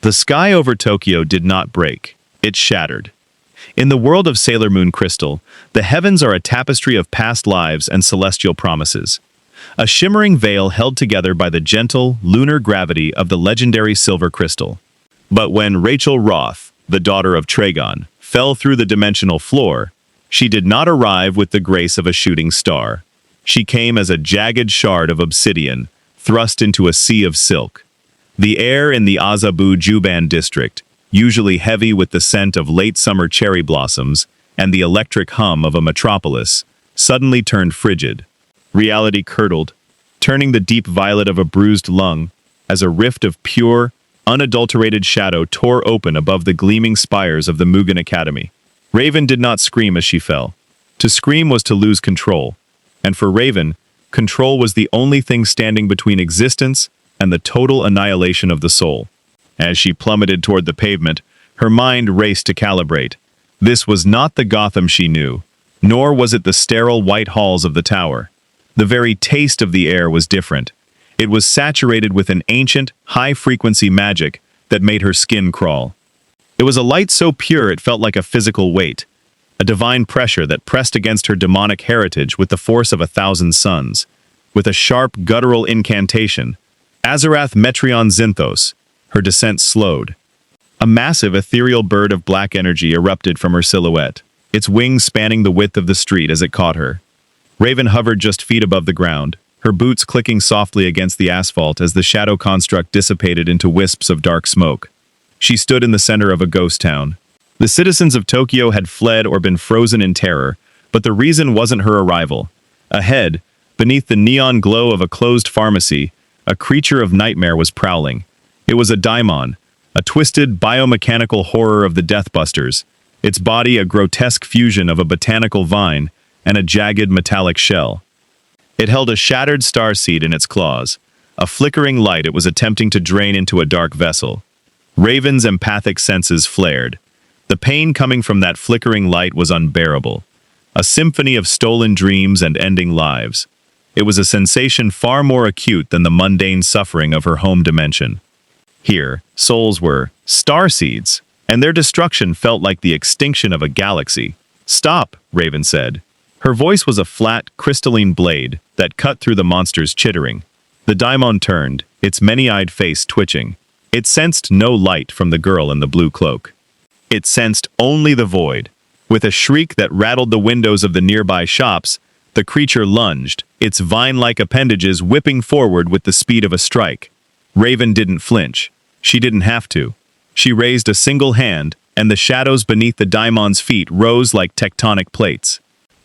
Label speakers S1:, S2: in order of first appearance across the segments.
S1: The sky over Tokyo did not break. It shattered. In the world of Sailor Moon Crystal, the heavens are a tapestry of past lives and celestial promises. A shimmering veil held together by the gentle, lunar gravity of the legendary silver crystal. But when Rachel Roth, the daughter of Tragon, fell through the dimensional floor, she did not arrive with the grace of a shooting star. She came as a jagged shard of obsidian, thrust into a sea of silk. The air in the Azabu Juban district, usually heavy with the scent of late summer cherry blossoms and the electric hum of a metropolis, suddenly turned frigid. Reality curdled, turning the deep violet of a bruised lung as a rift of pure, unadulterated shadow tore open above the gleaming spires of the Mugen Academy. Raven did not scream as she fell. To scream was to lose control, and for Raven, control was the only thing standing between existence and the total annihilation of the soul. As she plummeted toward the pavement, her mind raced to calibrate. This was not the Gotham she knew, nor was it the sterile white halls of the tower. The very taste of the air was different. It was saturated with an ancient, high-frequency magic that made her skin crawl. It was a light so pure it felt like a physical weight, a divine pressure that pressed against her demonic heritage with the force of 1,000 suns. With a sharp, guttural incantation, Azarath Metreon Zinthos, her descent slowed. A massive, ethereal bird of black energy erupted from her silhouette, its wings spanning the width of the street as it caught her. Raven hovered just feet above the ground, her boots clicking softly against the asphalt as the shadow construct dissipated into wisps of dark smoke. She stood in the center of a ghost town. The citizens of Tokyo had fled or been frozen in terror, but the reason wasn't her arrival. Ahead, beneath the neon glow of a closed pharmacy, a creature of nightmare was prowling. It was a daimon, a twisted, biomechanical horror of the Deathbusters, its body a grotesque fusion of a botanical vine and a jagged metallic shell. It held a shattered starseed in its claws, a flickering light it was attempting to drain into a dark vessel. Raven's empathic senses flared. The pain coming from that flickering light was unbearable. A symphony of stolen dreams and ending lives. It was a sensation far more acute than the mundane suffering of her home dimension. Here, souls were starseeds, and their destruction felt like the extinction of a galaxy. "Stop," Raven said. Her voice was a flat, crystalline blade that cut through the monster's chittering. The daimon turned, its many-eyed face twitching. It sensed no light from the girl in the blue cloak. It sensed only the void. With a shriek that rattled the windows of the nearby shops, the creature lunged, its vine-like appendages whipping forward with the speed of a strike. Raven didn't flinch. She didn't have to. She raised a single hand, and the shadows beneath the daimon's feet rose like tectonic plates.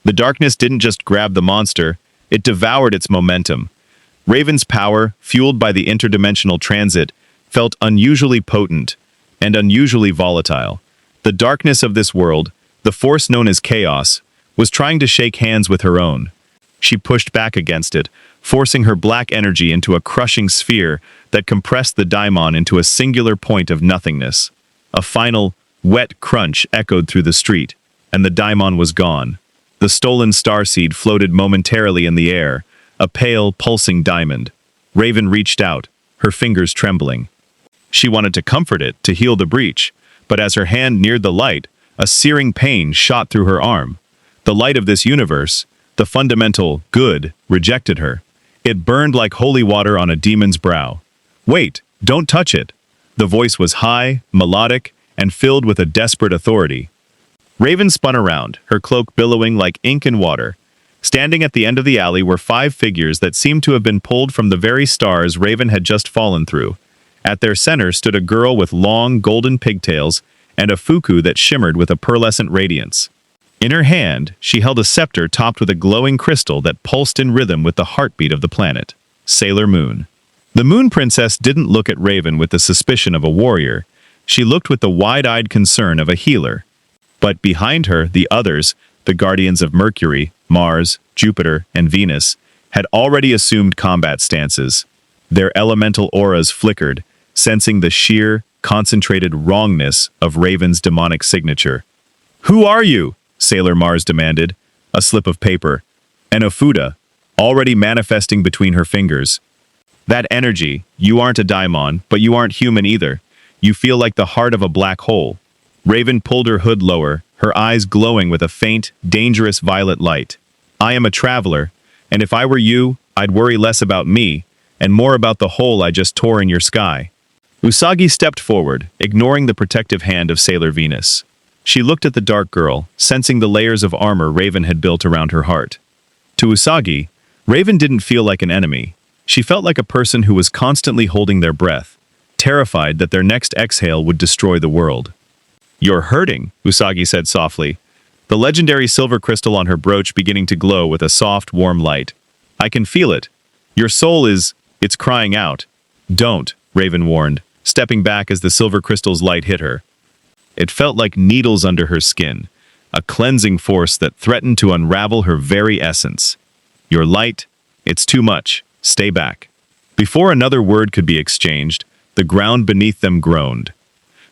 S1: The darkness didn't just grab the monster, it devoured its momentum. Raven's power, fueled by the interdimensional transit, felt unusually potent and unusually volatile. The darkness of this world, the force known as chaos, was trying to shake hands with her own. She pushed back against it, forcing her black energy into a crushing sphere that compressed the daimon into a singular point of nothingness. A final, wet crunch echoed through the street, and the daimon was gone. The stolen starseed floated momentarily in the air, a pale, pulsing diamond. Raven reached out, her fingers trembling. She wanted to comfort it, to heal the breach, but as her hand neared the light, a searing pain shot through her arm. The light of this universe, the fundamental good, rejected her. It burned like holy water on a demon's brow. "Wait, don't touch it." The voice was high, melodic, and filled with a desperate authority. Raven spun around, her cloak billowing like ink in water. Standing at the end of the alley were 5 figures that seemed to have been pulled from the very stars Raven had just fallen through. At their center stood a girl with long, golden pigtails and a fuku that shimmered with a pearlescent radiance. In her hand, she held a scepter topped with a glowing crystal that pulsed in rhythm with the heartbeat of the planet, Sailor Moon. The Moon Princess didn't look at Raven with the suspicion of a warrior. She looked with the wide-eyed concern of a healer. But behind her, the others, the guardians of Mercury, Mars, Jupiter, and Venus, had already assumed combat stances. Their elemental auras flickered, sensing the sheer, concentrated wrongness of Raven's demonic signature. "Who are you?" Sailor Mars demanded, a slip of paper, and Ofuda, already manifesting between her fingers. "That energy, you aren't a daimon, but you aren't human either. You feel like the heart of a black hole. Raven pulled her hood lower, her eyes glowing with a faint, dangerous violet light. I am a traveler, and if I were you, I'd worry less about me, and more about the hole I just tore in your sky. Usagi stepped forward, ignoring the protective hand of Sailor Venus. She looked at the dark girl, sensing the layers of armor Raven had built around her heart. To Usagi, Raven didn't feel like an enemy. She felt like a person who was constantly holding their breath, terrified that their next exhale would destroy the world. "You're hurting," Usagi said softly, the legendary silver crystal on her brooch beginning to glow with a soft, warm light. "I can feel it. Your soul it's crying out." "Don't," Raven warned, stepping back as the silver crystal's light hit her. It felt like needles under her skin, a cleansing force that threatened to unravel her very essence. "Your light, it's too much. Stay back." Before another word could be exchanged, the ground beneath them groaned.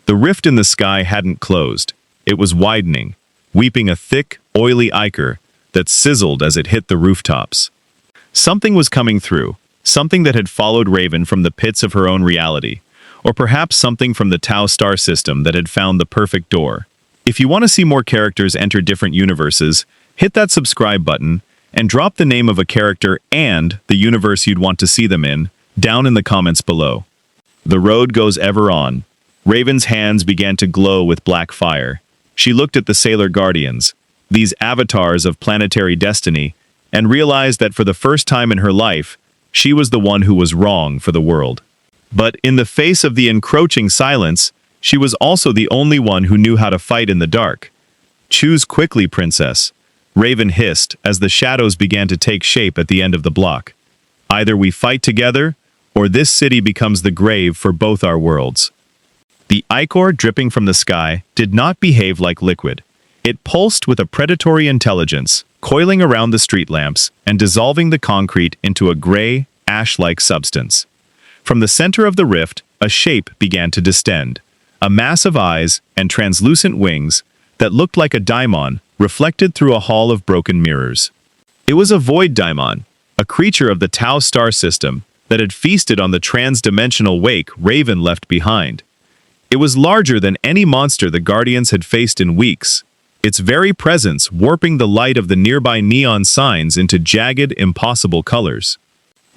S1: The rift in the sky hadn't closed. It was widening, weeping a thick, oily ichor that sizzled as it hit the rooftops. Something was coming through, something that had followed Raven from the pits of her own reality, or perhaps something from the Tau star system that had found the perfect door. If you want to see more characters enter different universes, hit that subscribe button and drop the name of a character and the universe you'd want to see them in down in the comments below. The road goes ever on. Raven's hands began to glow with black fire. She looked at the Sailor Guardians, these avatars of planetary destiny, and realized that for the first time in her life, she was the one who was wrong for the world. But in the face of the encroaching silence, she was also the only one who knew how to fight in the dark. "Choose quickly, princess," Raven hissed as the shadows began to take shape at the end of the block. "Either we fight together, or this city becomes the grave for both our worlds." The ichor dripping from the sky did not behave like liquid. It pulsed with a predatory intelligence, coiling around the street lamps and dissolving the concrete into a gray, ash-like substance. From the center of the rift, a shape began to distend, a mass of eyes and translucent wings that looked like a daimon reflected through a hall of broken mirrors. It was a void daimon, a creature of the Tau star system that had feasted on the trans-dimensional wake Raven left behind. It was larger than any monster the Guardians had faced in weeks, its very presence warping the light of the nearby neon signs into jagged, impossible colors.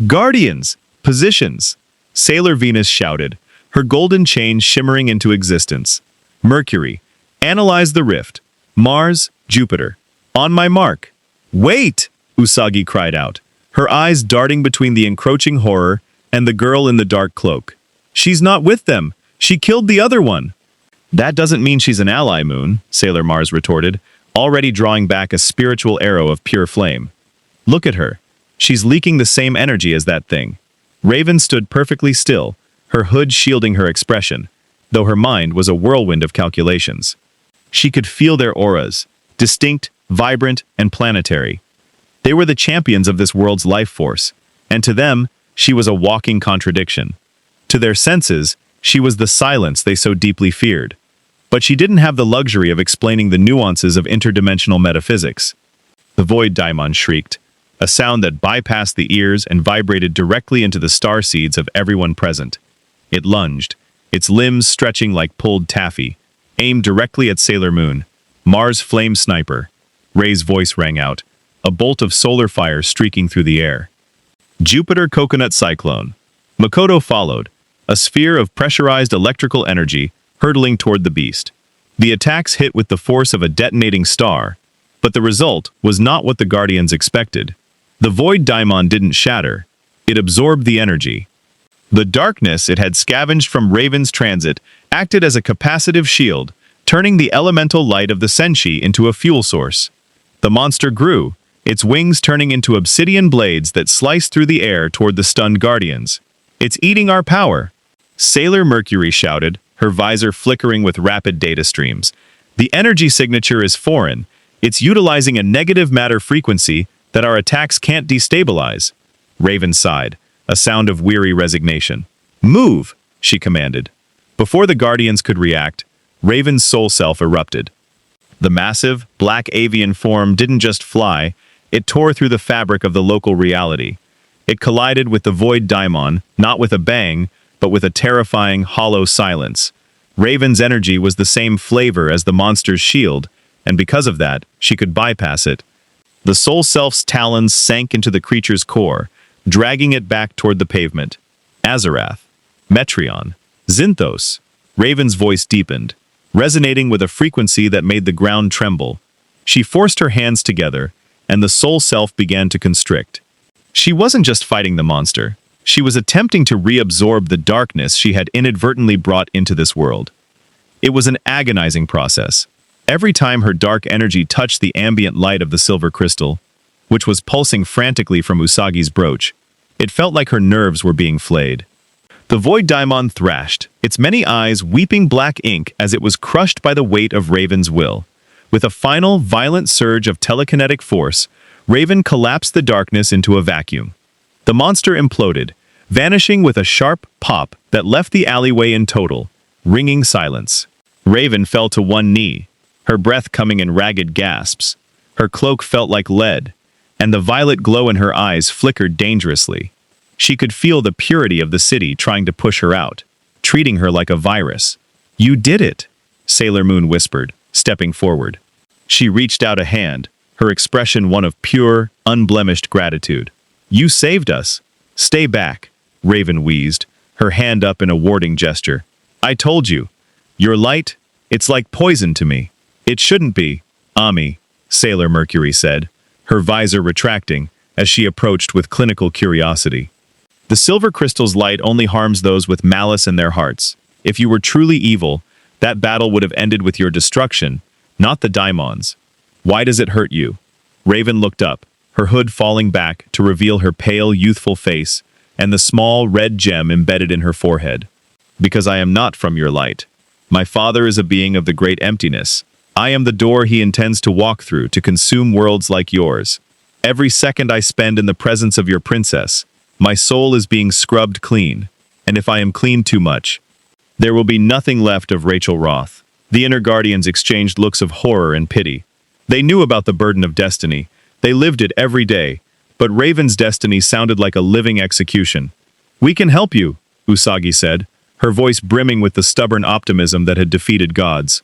S1: "Guardians! Positions!" Sailor Venus shouted, her golden chain shimmering into existence. "Mercury, analyze the rift. Mars, Jupiter. On my mark." "Wait!" Usagi cried out, her eyes darting between the encroaching horror and the girl in the dark cloak. "She's not with them. She killed the other one." "That doesn't mean she's an ally, Moon," Sailor Mars retorted, already drawing back a spiritual arrow of pure flame. "Look at her. She's leaking the same energy as that thing." Raven stood perfectly still, her hood shielding her expression, though her mind was a whirlwind of calculations. She could feel their auras, distinct, vibrant, and planetary. They were the champions of this world's life force, and to them, she was a walking contradiction. To their senses, she was the silence they so deeply feared. But she didn't have the luxury of explaining the nuances of interdimensional metaphysics. The void daimon shrieked, a sound that bypassed the ears and vibrated directly into the star seeds of everyone present. It lunged, its limbs stretching like pulled taffy, aimed directly at Sailor Moon, Mars' flame sniper. Ray's voice rang out, a bolt of solar fire streaking through the air. Jupiter Coconut Cyclone. Makoto followed, a sphere of pressurized electrical energy hurtling toward the beast. The attacks hit with the force of a detonating star, but the result was not what the Guardians expected. The void daimon didn't shatter, it absorbed the energy. The darkness it had scavenged from Raven's transit acted as a capacitive shield, turning the elemental light of the Senshi into a fuel source. The monster grew, its wings turning into obsidian blades that sliced through the air toward the stunned Guardians. "It's eating our power," Sailor Mercury shouted, her visor flickering with rapid data streams. "The energy signature is foreign. It's utilizing a negative matter frequency that our attacks can't destabilize." Raven sighed, a sound of weary resignation. "Move," she commanded. Before the Guardians could react, Raven's soul self erupted. The massive, black avian form didn't just fly, it tore through the fabric of the local reality. It collided with the void daimon, not with a bang, but with a terrifying, hollow silence. Raven's energy was the same flavor as the monster's shield, and because of that, she could bypass it. The soul self's talons sank into the creature's core, dragging it back toward the pavement. Azarath, Metreon, Zinthos. Raven's voice deepened, resonating with a frequency that made the ground tremble. She forced her hands together, and the soul self began to constrict. She wasn't just fighting the monster. She was attempting to reabsorb the darkness she had inadvertently brought into this world. It was an agonizing process. Every time her dark energy touched the ambient light of the silver crystal, which was pulsing frantically from Usagi's brooch, it felt like her nerves were being flayed. The Void Daimon thrashed, its many eyes weeping black ink as it was crushed by the weight of Raven's will. With a final, violent surge of telekinetic force, Raven collapsed the darkness into a vacuum. The monster imploded, vanishing with a sharp pop that left the alleyway in total, ringing silence. Raven fell to one knee, her breath coming in ragged gasps. Her cloak felt like lead, and the violet glow in her eyes flickered dangerously. She could feel the purity of the city trying to push her out, treating her like a virus. "You did it," Sailor Moon whispered, stepping forward. She reached out a hand, her expression one of pure, unblemished gratitude. "You saved us." "Stay back," Raven wheezed, her hand up in a warding gesture. "I told you. Your light, it's like poison to me." "It shouldn't be, Ami," Sailor Mercury said, her visor retracting as she approached with clinical curiosity. "The silver crystal's light only harms those with malice in their hearts. If you were truly evil, that battle would have ended with your destruction, not the daimons. Why does it hurt you?" Raven looked up, her hood falling back to reveal her pale, youthful face and the small red gem embedded in her forehead. "Because I am not from your light. My father is a being of the great emptiness. I am the door he intends to walk through to consume worlds like yours. Every second I spend in the presence of your princess, my soul is being scrubbed clean, and if I am cleaned too much, there will be nothing left of Rachel Roth." The inner guardians exchanged looks of horror and pity. They knew about the burden of destiny. They lived it every day, but Raven's destiny sounded like a living execution. "We can help you," Usagi said, her voice brimming with the stubborn optimism that had defeated gods.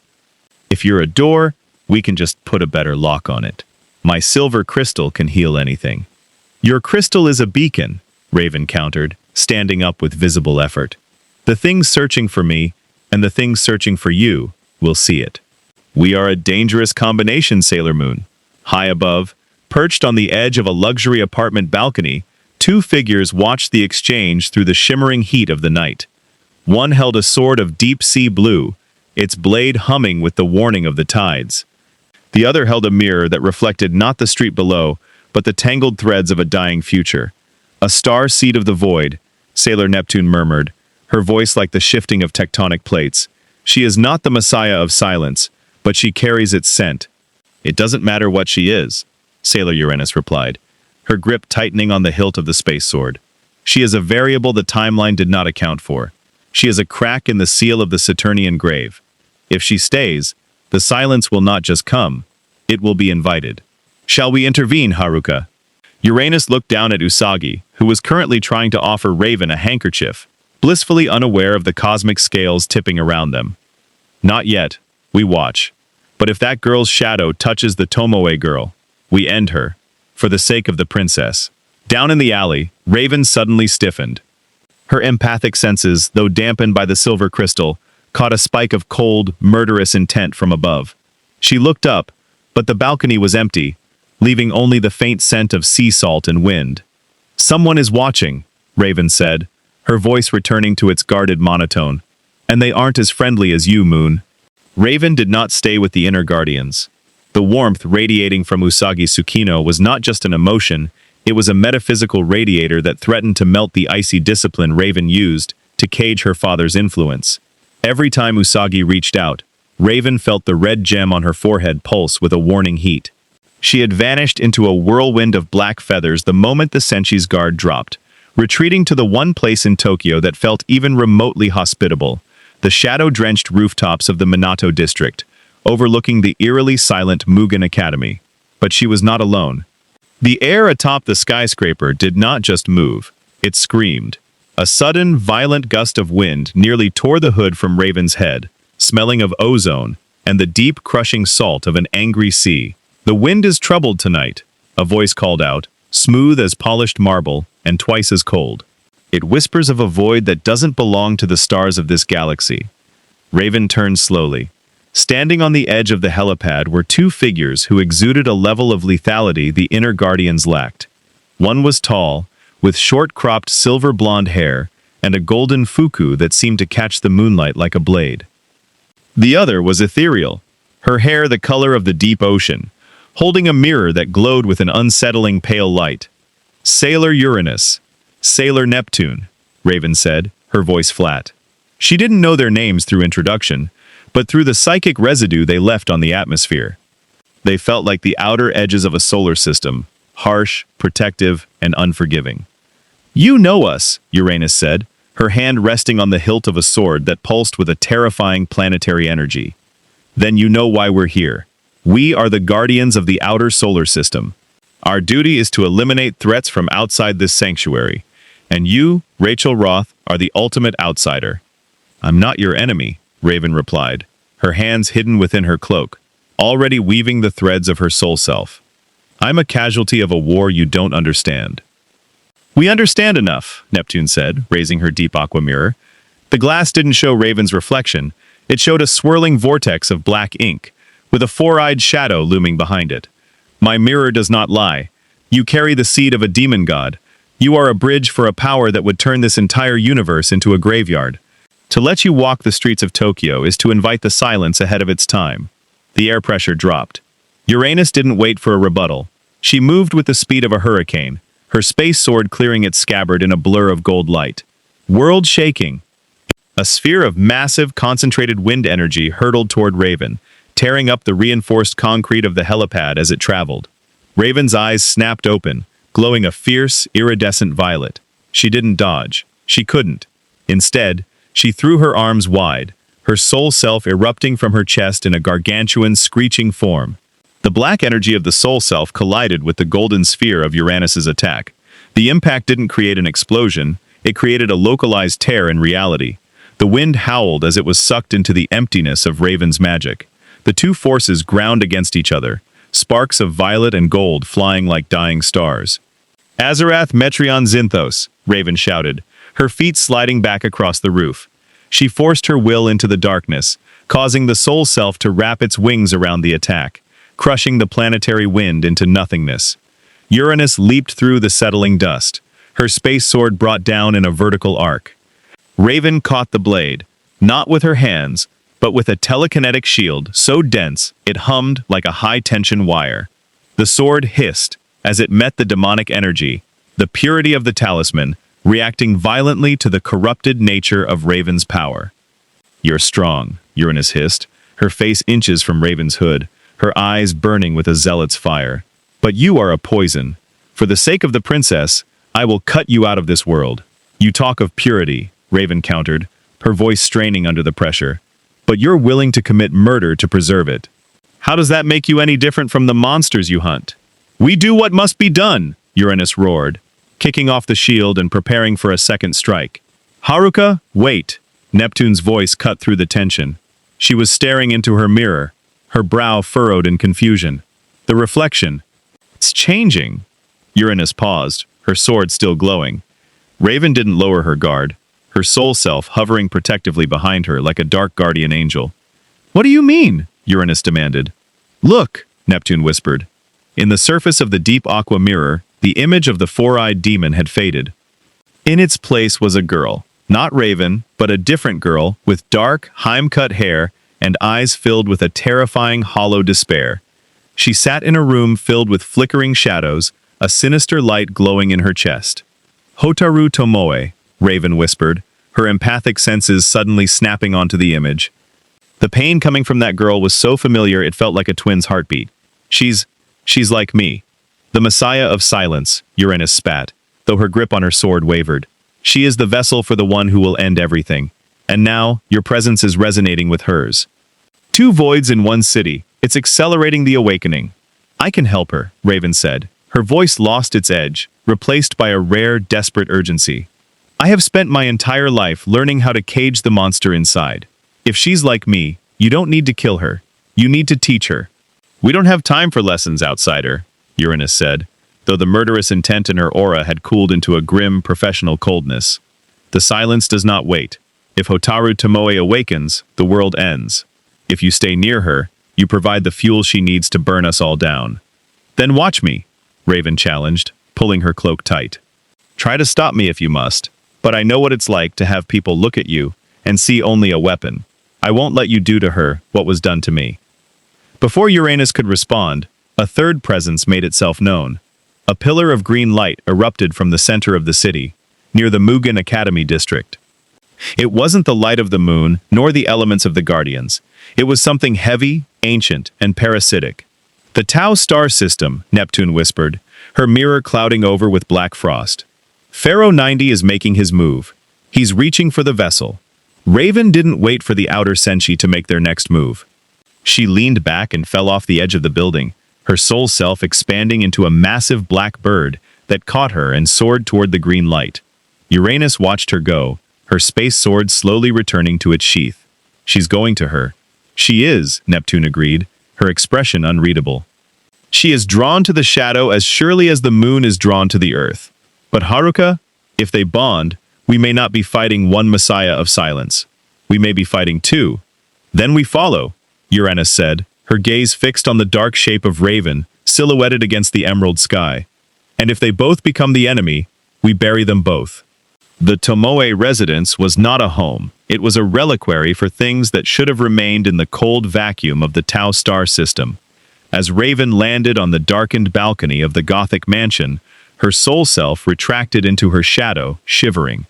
S1: "If you're a door, we can just put a better lock on it. My silver crystal can heal anything." "Your crystal is a beacon," Raven countered, standing up with visible effort. "The things searching for me, and the things searching for you, will see it." "We are a dangerous combination, Sailor Moon." High above, perched on the edge of a luxury apartment balcony, two figures watched the exchange through the shimmering heat of the night. One held a sword of deep-sea blue, its blade humming with the warning of the tides. The other held a mirror that reflected not the street below, but the tangled threads of a dying future. "A star seed of the void," Sailor Neptune murmured, her voice like the shifting of tectonic plates. "She is not the messiah of silence, but she carries its scent." "It doesn't matter what she is," Sailor Uranus replied, her grip tightening on the hilt of the space sword. "She is a variable the timeline did not account for. She is a crack in the seal of the Saturnian grave. If she stays, the silence will not just come, it will be invited. Shall we intervene, Haruka?" Uranus looked down at Usagi, who was currently trying to offer Raven a handkerchief, blissfully unaware of the cosmic scales tipping around them. "Not yet. We watch. But if that girl's shadow touches the Tomoe girl, we end her, for the sake of the princess." Down in the alley, Raven suddenly stiffened. Her empathic senses, though dampened by the silver crystal, caught a spike of cold, murderous intent from above. She looked up, but the balcony was empty, leaving only the faint scent of sea salt and wind. "Someone is watching," Raven said, her voice returning to its guarded monotone. "And they aren't as friendly as you, Moon." Raven did not stay with the inner guardians. The warmth radiating from Usagi Tsukino was not just an emotion, it was a metaphysical radiator that threatened to melt the icy discipline Raven used to cage her father's influence. Every time Usagi reached out, Raven felt the red gem on her forehead pulse with a warning heat. She had vanished into a whirlwind of black feathers the moment the Senshi's guard dropped, retreating to the one place in Tokyo that felt even remotely hospitable, the shadow-drenched rooftops of the Minato district, overlooking the eerily silent Mugen Academy. But she was not alone. The air atop the skyscraper did not just move, it screamed. A sudden, violent gust of wind nearly tore the hood from Raven's head, smelling of ozone and the deep crushing salt of an angry sea. "The wind is troubled tonight," a voice called out, smooth as polished marble and twice as cold. "It whispers of a void that doesn't belong to the stars of this galaxy." Raven turned slowly. Standing on the edge of the helipad were two figures who exuded a level of lethality the inner guardians lacked. One was tall, with short-cropped silver-blonde hair and a golden fuku that seemed to catch the moonlight like a blade. The other was ethereal, her hair the color of the deep ocean, holding a mirror that glowed with an unsettling pale light. "Sailor Uranus, Sailor Neptune," Raven said, her voice flat. She didn't know their names through introduction, but through the psychic residue they left on the atmosphere. They felt like the outer edges of a solar system, harsh, protective, and unforgiving. "You know us," Uranus said, her hand resting on the hilt of a sword that pulsed with a terrifying planetary energy. "Then you know why we're here. We are the guardians of the outer solar system. Our duty is to eliminate threats from outside this sanctuary. And you, Rachel Roth, are the ultimate outsider." "I'm not your enemy," Raven replied, her hands hidden within her cloak, already weaving the threads of her soul self. "I'm a casualty of a war you don't understand." "We understand enough," Neptune said, raising her deep aqua mirror. The glass didn't show Raven's reflection. It showed a swirling vortex of black ink, with a four-eyed shadow looming behind it. "My mirror does not lie. You carry the seed of a demon god. You are a bridge for a power that would turn this entire universe into a graveyard. To let you walk the streets of Tokyo is to invite the silence ahead of its time." The air pressure dropped. Uranus didn't wait for a rebuttal. She moved with the speed of a hurricane, her space sword clearing its scabbard in a blur of gold light. World shaking. A sphere of massive, concentrated wind energy hurtled toward Raven, tearing up the reinforced concrete of the helipad as it traveled. Raven's eyes snapped open, glowing a fierce, iridescent violet. She didn't dodge. She couldn't. Instead, she threw her arms wide, her soul self erupting from her chest in a gargantuan, screeching form. The black energy of the soul self collided with the golden sphere of Uranus's attack. The impact didn't create an explosion, it created a localized tear in reality. The wind howled as it was sucked into the emptiness of Raven's magic. The two forces ground against each other, sparks of violet and gold flying like dying stars. "Azarath Metreon Zinthos," Raven shouted, her feet sliding back across the roof. She forced her will into the darkness, causing the soul self to wrap its wings around the attack, crushing the planetary wind into nothingness. Uranus leaped through the settling dust, her space sword brought down in a vertical arc. Raven caught the blade, not with her hands, but with a telekinetic shield so dense it hummed like a high-tension wire. The sword hissed as it met the demonic energy, the purity of the talisman, reacting violently to the corrupted nature of Raven's power. "You're strong," Uranus hissed, her face inches from Raven's hood, her eyes burning with a zealot's fire. "But you are a poison. For the sake of the princess, I will cut you out of this world." "You talk of purity," Raven countered, her voice straining under the pressure. "But you're willing to commit murder to preserve it. How does that make you any different from the monsters you hunt?" "We do what must be done," Uranus roared, kicking off the shield and preparing for a second strike. "Haruka, wait!" Neptune's voice cut through the tension. She was staring into her mirror, her brow furrowed in confusion. The reflection. "It's changing." Uranus paused, her sword still glowing. Raven didn't lower her guard, her soul self hovering protectively behind her like a dark guardian angel. "What do you mean?" Uranus demanded. "Look," Neptune whispered. In the surface of the deep aqua mirror, the image of the four-eyed demon had faded. In its place was a girl, not Raven, but a different girl with dark, Heim-cut hair and eyes filled with a terrifying, hollow despair. She sat in a room filled with flickering shadows, a sinister light glowing in her chest. "Hotaru Tomoe," Raven whispered, her empathic senses suddenly snapping onto the image. The pain coming from that girl was so familiar it felt like a twin's heartbeat. She's like me. The Messiah of silence," Uranus spat, though her grip on her sword wavered. "She is the vessel for the one who will end everything. And now, your presence is resonating with hers. Two voids in one city. It's accelerating the awakening." "I can help her," Raven said. Her voice lost its edge, replaced by a rare, desperate urgency. "I have spent my entire life learning how to cage the monster inside. If she's like me, you don't need to kill her. You need to teach her. We don't have time for lessons, outsider, Uranus said, though the murderous intent in her aura had cooled into a grim, professional coldness. The silence does not wait. If Hotaru Tomoe awakens, the world ends. If you stay near her, you provide the fuel she needs to burn us all down. Then watch me, Raven challenged, pulling her cloak tight. Try to stop me if you must, but I know what it's like to have people look at you and see only a weapon. I won't let you do to her what was done to me. Before Uranus could respond, a third presence made itself known. A pillar of green light erupted from the center of the city, near the Mugen Academy district. It wasn't the light of the moon, nor the elements of the Guardians. It was something heavy, ancient, and parasitic. The Tau star system, Neptune whispered, her mirror clouding over with black frost. Pharaoh 90 is making his move. He's reaching for the vessel. Raven didn't wait for the outer Senshi to make their next move. She leaned back and fell off the edge of the building, her soul self expanding into a massive black bird that caught her and soared toward the green light. Uranus watched her go, her space sword slowly returning to its sheath. She's going to her. She is, Neptune agreed, her expression unreadable. She is drawn to the shadow as surely as the moon is drawn to the earth. But Haruka, if they bond, we may not be fighting one Messiah of silence. We may be fighting two. Then we follow, Uranus said, her gaze fixed on the dark shape of Raven, silhouetted against the emerald sky. And if they both become the enemy, we bury them both. The Tomoe residence was not a home. It was a reliquary for things that should have remained in the cold vacuum of the Tau star system. As Raven landed on the darkened balcony of the Gothic mansion, her soul self retracted into her shadow, shivering.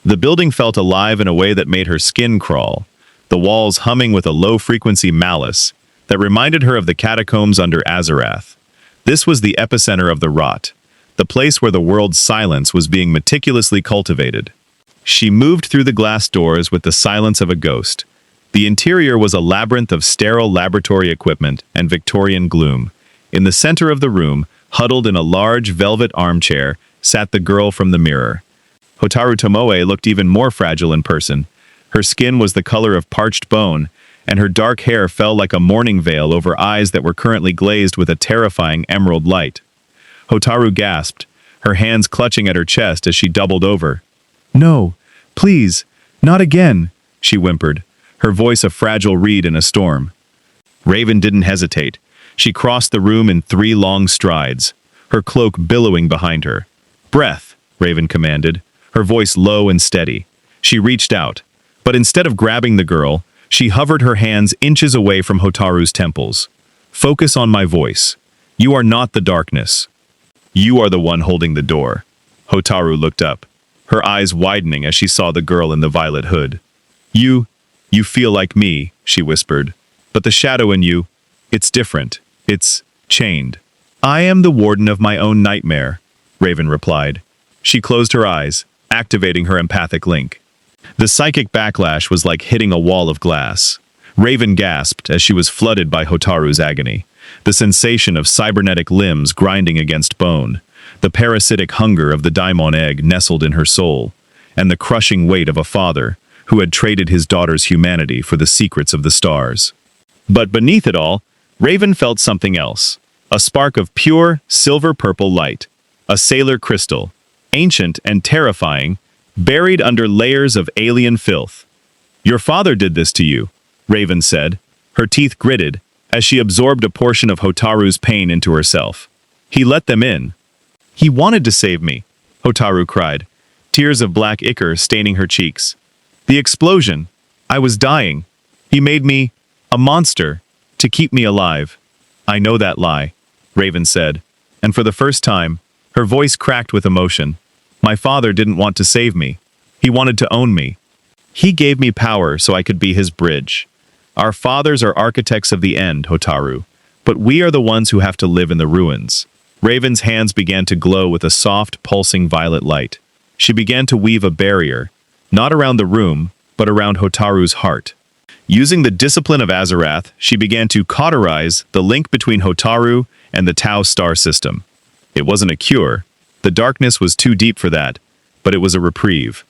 S1: The building felt alive in a way that made her skin crawl, the walls humming with a low-frequency malice that reminded her of the catacombs under Azarath. This was the epicenter of the rot, the place where the world's silence was being meticulously cultivated. She moved through the glass doors with the silence of a ghost. The interior was a labyrinth of sterile laboratory equipment and Victorian gloom. In the center of the room, huddled in a large velvet armchair, sat the girl from the mirror. Hotaru Tomoe looked even more fragile in person. Her skin was the color of parched bone, and her dark hair fell like a mourning veil over eyes that were currently glazed with a terrifying emerald light. Hotaru gasped, her hands clutching at her chest as she doubled over. "No, please, not again," she whimpered, her voice a fragile reed in a storm. Raven didn't hesitate. She crossed the room in 3 long strides, her cloak billowing behind her. "Breath," Raven commanded, her voice low and steady. She reached out, but instead of grabbing the girl, she hovered her hands inches away from Hotaru's temples. "Focus on my voice. You are not the darkness. You are the one holding the door." Hotaru looked up, her eyes widening as she saw the girl in the violet hood. You feel like me," she whispered. "But the shadow in you, it's different. It's chained." "I am the warden of my own nightmare," Raven replied. She closed her eyes, activating her empathic link. The psychic backlash was like hitting a wall of glass. Raven gasped as she was flooded by Hotaru's agony, the sensation of cybernetic limbs grinding against bone, the parasitic hunger of the daimon egg nestled in her soul, and the crushing weight of a father who had traded his daughter's humanity for the secrets of the stars. But beneath it all, Raven felt something else, a spark of pure, silver-purple light, a sailor crystal, ancient and terrifying, buried under layers of alien filth. "Your father did this to you," Raven said, her teeth gritted as she absorbed a portion of Hotaru's pain into herself. "He let them in." "He wanted to save me," Hotaru cried, tears of black ichor staining her cheeks. "The explosion. I was dying. He made me a monster to keep me alive." "I know that lie," Raven said, and for the first time, her voice cracked with emotion. "My father didn't want to save me. He wanted to own me. He gave me power so I could be his bridge. Our fathers are architects of the end, Hotaru, but we are the ones who have to live in the ruins." Raven's hands began to glow with a soft, pulsing violet light. She began to weave a barrier, not around the room, but around Hotaru's heart. Using the discipline of Azarath, she began to cauterize the link between Hotaru and the Tau star system. It wasn't a cure. The darkness was too deep for that, but it was a reprieve.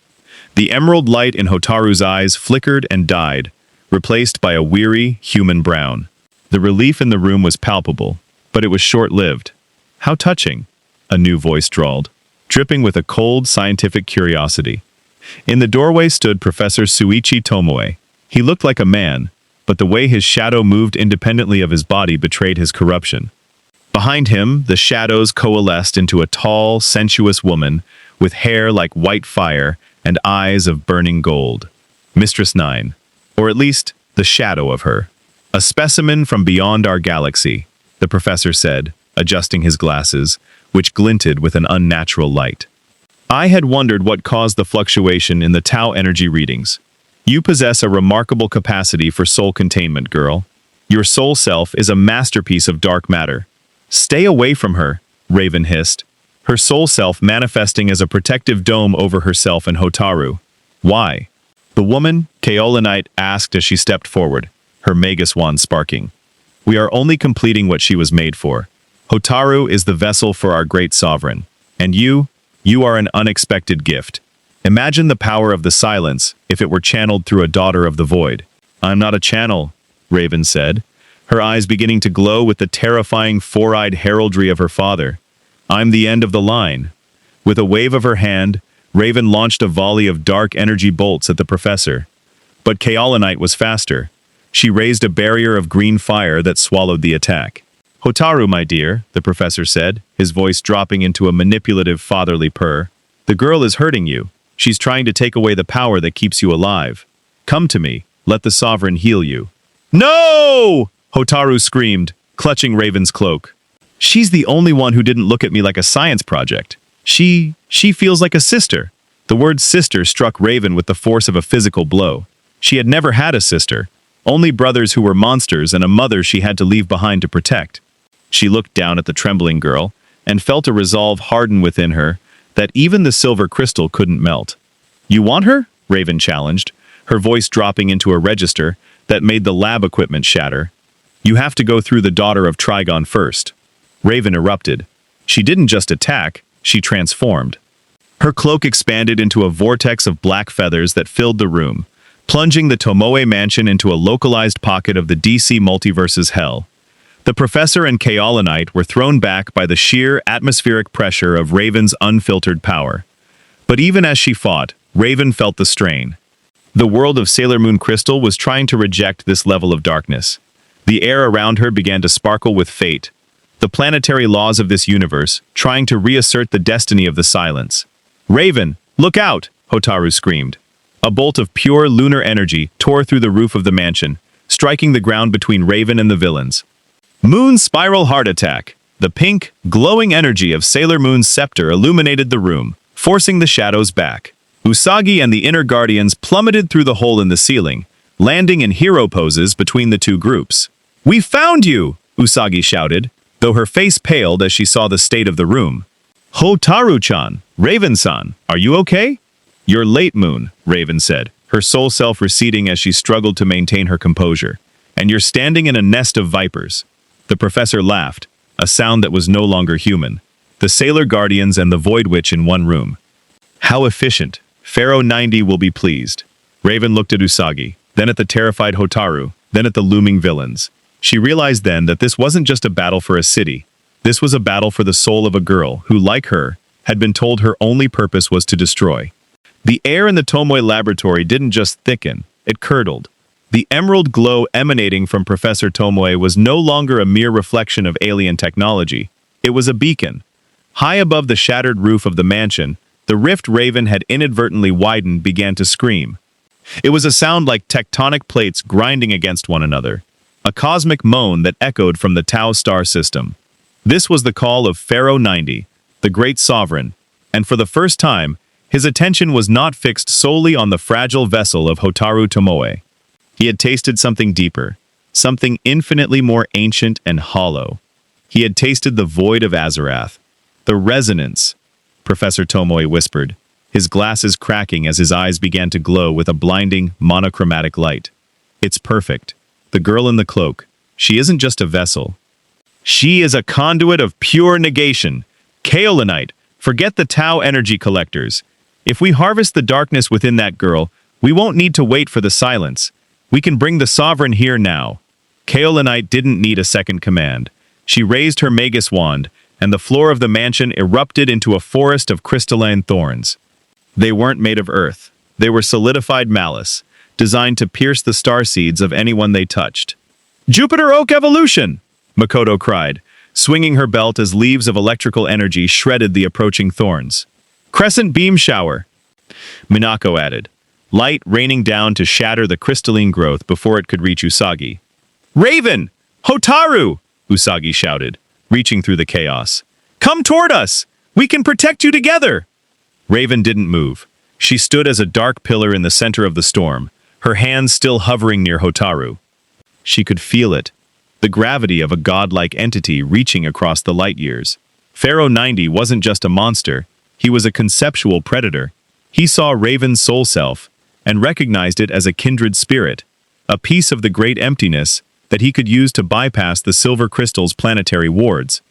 S1: The emerald light in Hotaru's eyes flickered and died, replaced by a weary, human brown. The relief in the room was palpable, but it was short-lived. "How touching," a new voice drawled, dripping with a cold, scientific curiosity. In the doorway stood Professor Suichi Tomoe. He looked like a man, but the way his shadow moved independently of his body betrayed his corruption. Behind him, the shadows coalesced into a tall, sensuous woman with hair like white fire and eyes of burning gold. Mistress Nine, or at least the shadow of her. "A specimen from beyond our galaxy," the professor said, adjusting his glasses, which glinted with an unnatural light. "I had wondered what caused the fluctuation in the Tau energy readings. You possess a remarkable capacity for soul containment, girl. Your soul self is a masterpiece of dark matter." "Stay away from her," Raven hissed, her soul self manifesting as a protective dome over herself and Hotaru. "Why?" the woman, Kaolinite, asked as she stepped forward, her Magus wand sparking. "We are only completing what she was made for. Hotaru is the vessel for our great sovereign. And you are an unexpected gift. Imagine the power of the silence if it were channeled through a daughter of the void." "I'm not a channel," Raven said, her eyes beginning to glow with the terrifying four-eyed heraldry of her father. "I'm the end of the line." With a wave of her hand, Raven launched a volley of dark energy bolts at the professor. But Kaolinite was faster. She raised a barrier of green fire that swallowed the attack. "Hotaru, my dear," the professor said, his voice dropping into a manipulative fatherly purr, "the girl is hurting you. She's trying to take away the power that keeps you alive. Come to me, let the sovereign heal you." "No!" Hotaru screamed, clutching Raven's cloak. "She's the only one who didn't look at me like a science project. She feels like a sister." The word sister struck Raven with the force of a physical blow. She had never had a sister, only brothers who were monsters and a mother she had to leave behind to protect. She looked down at the trembling girl and felt a resolve harden within her that even the silver crystal couldn't melt. "You want her?" Raven challenged, her voice dropping into a register that made the lab equipment shatter. "You have to go through the daughter of Trigon first." Raven erupted. She didn't just attack, she transformed. Her cloak expanded into a vortex of black feathers that filled the room, plunging the Tomoe mansion into a localized pocket of the DC multiverse's hell. The professor and Kaolinite were thrown back by the sheer atmospheric pressure of Raven's unfiltered power. But even as she fought, Raven felt the strain. The world of Sailor Moon Crystal was trying to reject this level of darkness. The air around her began to sparkle with fate, the planetary laws of this universe trying to reassert the destiny of the silence. "Raven, look out!" Hotaru screamed. A bolt of pure lunar energy tore through the roof of the mansion, striking the ground between Raven and the villains. Moon Spiral Heart Attack. The pink, glowing energy of Sailor Moon's scepter illuminated the room, forcing the shadows back. Usagi and the inner guardians plummeted through the hole in the ceiling, landing in hero poses between the two groups. "We found you!" Usagi shouted, though her face paled as she saw the state of the room. "Hotaru-chan, Raven-san, are you okay?" "You're late, Moon," Raven said, her soul self receding as she struggled to maintain her composure. "And you're standing in a nest of vipers." The professor laughed, a sound that was no longer human. The Sailor Guardians and the Void Witch in one room. "How efficient. Pharaoh 90 will be pleased." Raven looked at Usagi, then at the terrified Hotaru, then at the looming villains. She realized then that this wasn't just a battle for a city. This was a battle for the soul of a girl who, like her, had been told her only purpose was to destroy. The air in the Tomoe laboratory didn't just thicken, it curdled. The emerald glow emanating from Professor Tomoe was no longer a mere reflection of alien technology. It was a beacon. High above the shattered roof of the mansion, the rift Raven had inadvertently widened began to scream. It was a sound like tectonic plates grinding against one another, a cosmic moan that echoed from the Tau star system. This was the call of Pharaoh 90, the great sovereign, and for the first time, his attention was not fixed solely on the fragile vessel of Hotaru Tomoe. He had tasted something deeper, something infinitely more ancient and hollow. He had tasted the void of Azarath. "The resonance," Professor Tomoe whispered, his glasses cracking as his eyes began to glow with a blinding, monochromatic light. "It's perfect. The girl in the cloak. She isn't just a vessel. She is a conduit of pure negation. Kaolinite, forget the Tau energy collectors. If we harvest the darkness within that girl, we won't need to wait for the silence. We can bring the sovereign here now." Kaolinite didn't need a second command. She raised her Magus wand, and the floor of the mansion erupted into a forest of crystalline thorns. They weren't made of earth. They were solidified malice, designed to pierce the starseeds of anyone they touched. "Jupiter Oak Evolution!" Makoto cried, swinging her belt as leaves of electrical energy shredded the approaching thorns. "Crescent Beam Shower!" Minako added, light raining down to shatter the crystalline growth before it could reach Usagi. "Raven! Hotaru!" Usagi shouted, reaching through the chaos. "Come toward us! We can protect you together!" Raven didn't move. She stood as a dark pillar in the center of the storm, her hands still hovering near Hotaru. She could feel it, the gravity of a godlike entity reaching across the light years. Pharaoh 90 wasn't just a monster, he was a conceptual predator. He saw Raven's soul self, and recognized it as a kindred spirit, a piece of the great emptiness that he could use to bypass the silver crystal's planetary wards.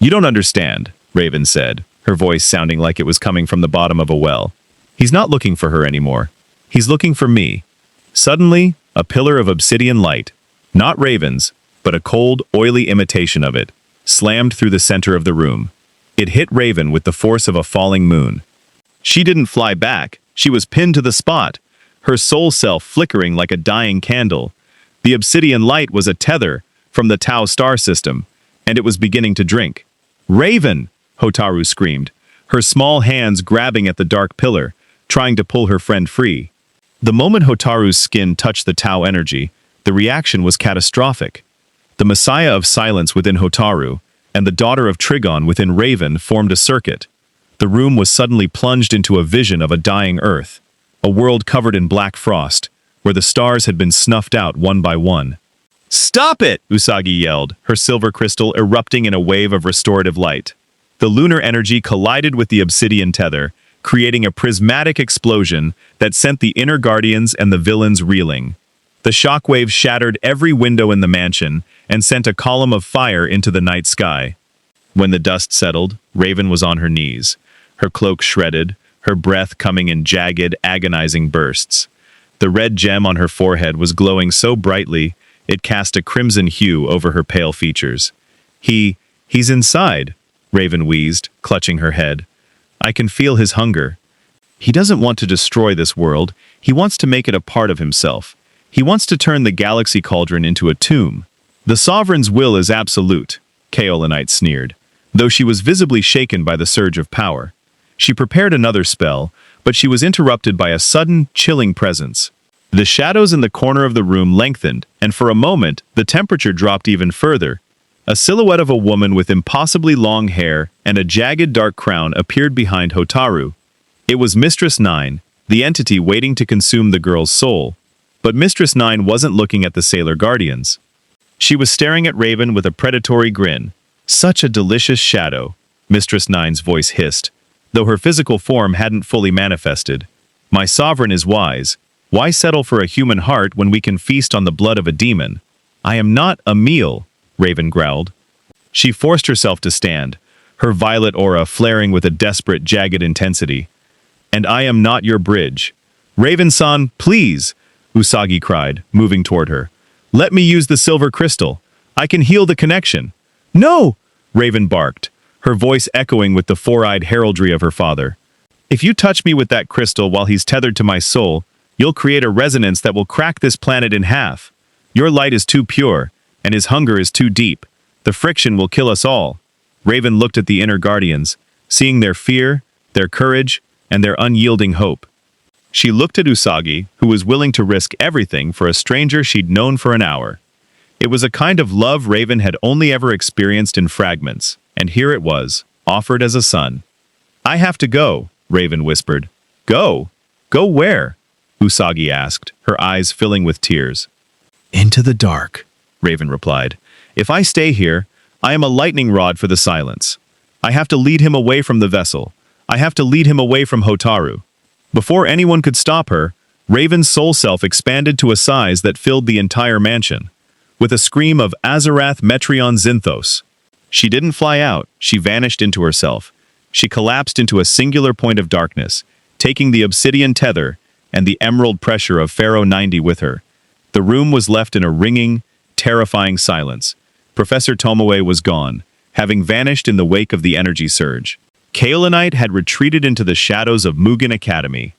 S1: "You don't understand," Raven said, her voice sounding like it was coming from the bottom of a well. "He's not looking for her anymore. He's looking for me." Suddenly, a pillar of obsidian light, not Raven's, but a cold, oily imitation of it, slammed through the center of the room. It hit Raven with the force of a falling moon. She didn't fly back, she was pinned to the spot, her soul self flickering like a dying candle. The obsidian light was a tether from the Tau star system, and it was beginning to drink. "Raven!" Hotaru screamed, her small hands grabbing at the dark pillar, trying to pull her friend free. The moment Hotaru's skin touched the Tau energy, the reaction was catastrophic. The Messiah of Silence within Hotaru, and the daughter of Trigon within Raven formed a circuit. The room was suddenly plunged into a vision of a dying Earth, a world covered in black frost, where the stars had been snuffed out one by one. "Stop it!" Usagi yelled, her silver crystal erupting in a wave of restorative light. The lunar energy collided with the obsidian tether, creating a prismatic explosion that sent the inner guardians and the villains reeling. The shockwave shattered every window in the mansion and sent a column of fire into the night sky. When the dust settled, Raven was on her knees, her cloak shredded, her breath coming in jagged, agonizing bursts. The red gem on her forehead was glowing so brightly, it cast a crimson hue over her pale features. He's inside," Raven wheezed, clutching her head. "I can feel his hunger. He doesn't want to destroy this world, he wants to make it a part of himself. He wants to turn the galaxy cauldron into a tomb. The sovereign's will is absolute," Kaolinite sneered, though she was visibly shaken by the surge of power. She prepared another spell, but she was interrupted by a sudden, chilling presence. The shadows in the corner of the room lengthened, and for a moment, the temperature dropped even further. A silhouette of a woman with impossibly long hair and a jagged dark crown appeared behind Hotaru. It was Mistress Nine, the entity waiting to consume the girl's soul. But Mistress Nine wasn't looking at the Sailor Guardians. She was staring at Raven with a predatory grin. "Such a delicious shadow," Mistress Nine's voice hissed, though her physical form hadn't fully manifested. "My sovereign is wise. Why settle for a human heart when we can feast on the blood of a demon?" "I am not a meal," Raven growled. She forced herself to stand, her violet aura flaring with a desperate, jagged intensity. "And I am not your bridge." "Raven-san, please!" Usagi cried, moving toward her. "Let me use the silver crystal. I can heal the connection." "No!" Raven barked, her voice echoing with the four-eyed heraldry of her father. "If you touch me with that crystal while he's tethered to my soul, you'll create a resonance that will crack this planet in half. Your light is too pure, and his hunger is too deep. The friction will kill us all." Raven looked at the inner guardians, seeing their fear, their courage, and their unyielding hope. She looked at Usagi, who was willing to risk everything for a stranger she'd known for an hour. It was a kind of love Raven had only ever experienced in fragments, and here it was, offered as a son. "I have to go," Raven whispered. "Go? Go where?" Usagi asked, her eyes filling with tears. "Into the dark," Raven replied. "If I stay here, I am a lightning rod for the silence. I have to lead him away from the vessel. I have to lead him away from Hotaru." Before anyone could stop her, Raven's soul self expanded to a size that filled the entire mansion. With a scream of Azarath Metrion Zinthos. She didn't fly out, she vanished into herself. She collapsed into a singular point of darkness, taking the obsidian tether and the emerald pressure of Pharaoh 90 with her. The room was left in a ringing, terrifying silence. Professor Tomoe was gone, having vanished in the wake of the energy surge. Kaolinite had retreated into the shadows of Mugen Academy.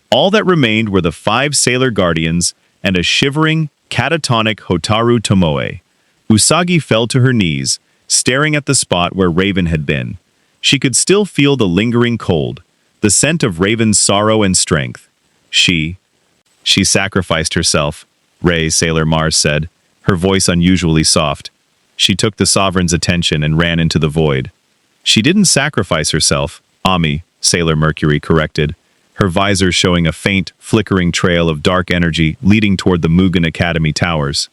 S1: All that remained were the 5 Sailor Guardians and a shivering, catatonic Hotaru Tomoe. Usagi fell to her knees, staring at the spot where Raven had been. She could still feel the lingering cold, the scent of Raven's sorrow and strength. She sacrificed herself, Ray, Sailor Mars said, her voice unusually soft. She took the Sovereign's attention and ran into the void. She didn't sacrifice herself, Ami, Sailor Mercury corrected, her visor showing a faint, flickering trail of dark energy leading toward the Mugen Academy towers.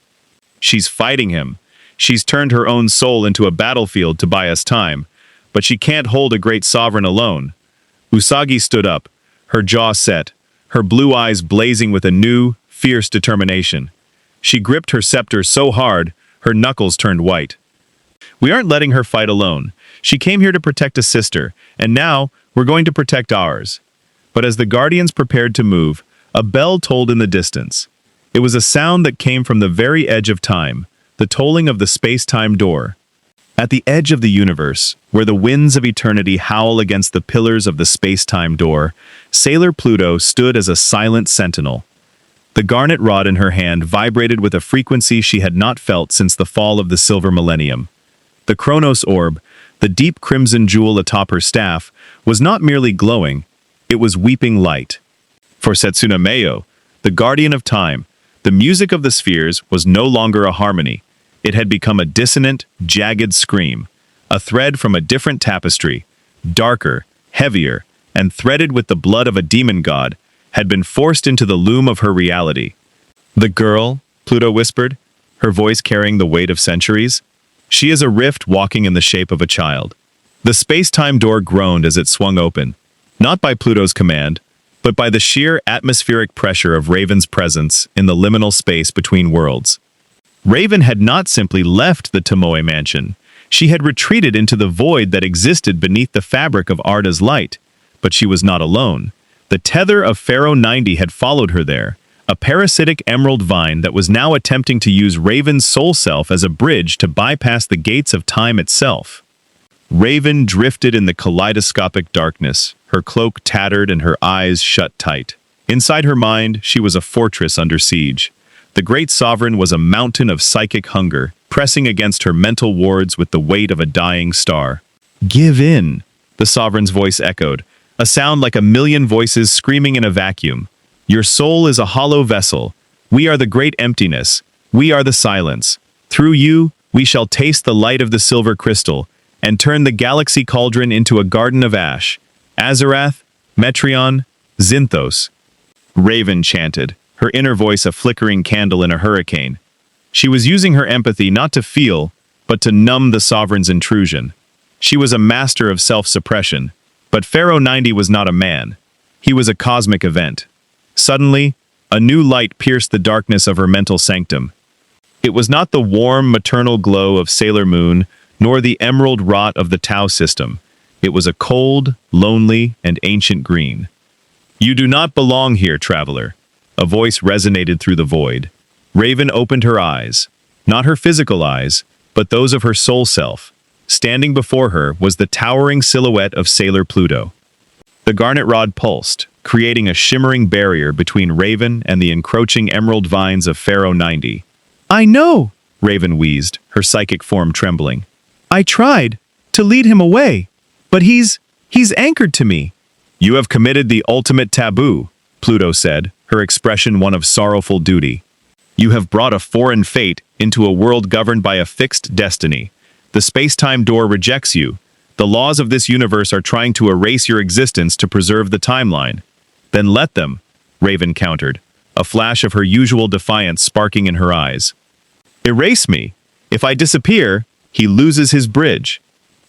S1: She's fighting him. She's turned her own soul into a battlefield to buy us time, but she can't hold a great sovereign alone. Usagi stood up, her jaw set, her blue eyes blazing with a new, fierce determination. She gripped her scepter so hard, her knuckles turned white. We aren't letting her fight alone. She came here to protect a sister, and now we're going to protect ours. But as the Guardians prepared to move, a bell tolled in the distance. It was a sound that came from the very edge of time, the tolling of the space-time door. At the edge of the universe, where the winds of eternity howl against the pillars of the space-time door, Sailor Pluto stood as a silent sentinel. The garnet rod in her hand vibrated with a frequency she had not felt since the fall of the Silver Millennium. The Kronos orb, the deep crimson jewel atop her staff, was not merely glowing, it was weeping light. For Setsuna Meio, the guardian of time, the music of the spheres was no longer a harmony. It had become a dissonant, jagged scream, a thread from a different tapestry, darker, heavier, and threaded with the blood of a demon god, had been forced into the loom of her reality. The girl, Pluto whispered, her voice carrying the weight of centuries. She is a rift walking in the shape of a child. The space-time door groaned as it swung open, not by Pluto's command, but by the sheer atmospheric pressure of Raven's presence in the liminal space between worlds. Raven had not simply left the Tomoe mansion. She had retreated into the void that existed beneath the fabric of Arda's light. But she was not alone. The tether of Pharaoh 90 had followed her there, a parasitic emerald vine that was now attempting to use Raven's soul self as a bridge to bypass the gates of time itself. Raven drifted in the kaleidoscopic darkness, her cloak tattered and her eyes shut tight. Inside her mind, she was a fortress under siege. The great sovereign was a mountain of psychic hunger, pressing against her mental wards with the weight of a dying star. "Give in," the sovereign's voice echoed, a sound like a million voices screaming in a vacuum. "Your soul is a hollow vessel. We are the great emptiness. We are the silence. Through you, we shall taste the light of the silver crystal, and turn the galaxy cauldron into a garden of ash. Azarath, Metreon, Zinthos." Raven chanted, her inner voice a flickering candle in a hurricane. She was using her empathy not to feel, but to numb the sovereign's intrusion. She was a master of self-suppression, but Pharaoh 90 was not a man. He was a cosmic event. Suddenly, a new light pierced the darkness of her mental sanctum. It was not the warm, maternal glow of Sailor Moon, nor the emerald rot of the Tau system. It was a cold, lonely, and ancient green. "You do not belong here, traveler." A voice resonated through the void. Raven opened her eyes, not her physical eyes, but those of her soul self. Standing before her was the towering silhouette of Sailor Pluto. The garnet rod pulsed, creating a shimmering barrier between Raven and the encroaching emerald vines of Pharaoh 90. "I know," Raven wheezed, her psychic form trembling. "I tried to lead him away, but he's anchored to me." "You have committed the ultimate taboo," Pluto said, her expression one of sorrowful duty. "You have brought a foreign fate into a world governed by a fixed destiny. The space-time door rejects you. The laws of this universe are trying to erase your existence to preserve the timeline." "Then let them," Raven countered, a flash of her usual defiance sparking in her eyes. "Erase me. If I disappear, he loses his bridge."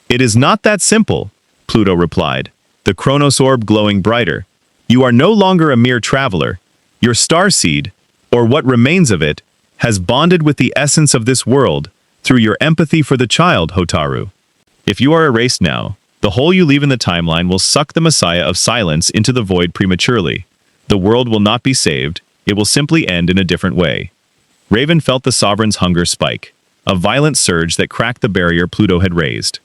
S1: "It is not that simple," Pluto replied, the Kronos orb glowing brighter. "You are no longer a mere traveler. Your starseed, or what remains of it, has bonded with the essence of this world through your empathy for the child, Hotaru. If you are erased now, the hole you leave in the timeline will suck the Messiah of Silence into the void prematurely. The world will not be saved, it will simply end in a different way. Raven felt the Sovereign's hunger spike, a violent surge that cracked the barrier Pluto had raised.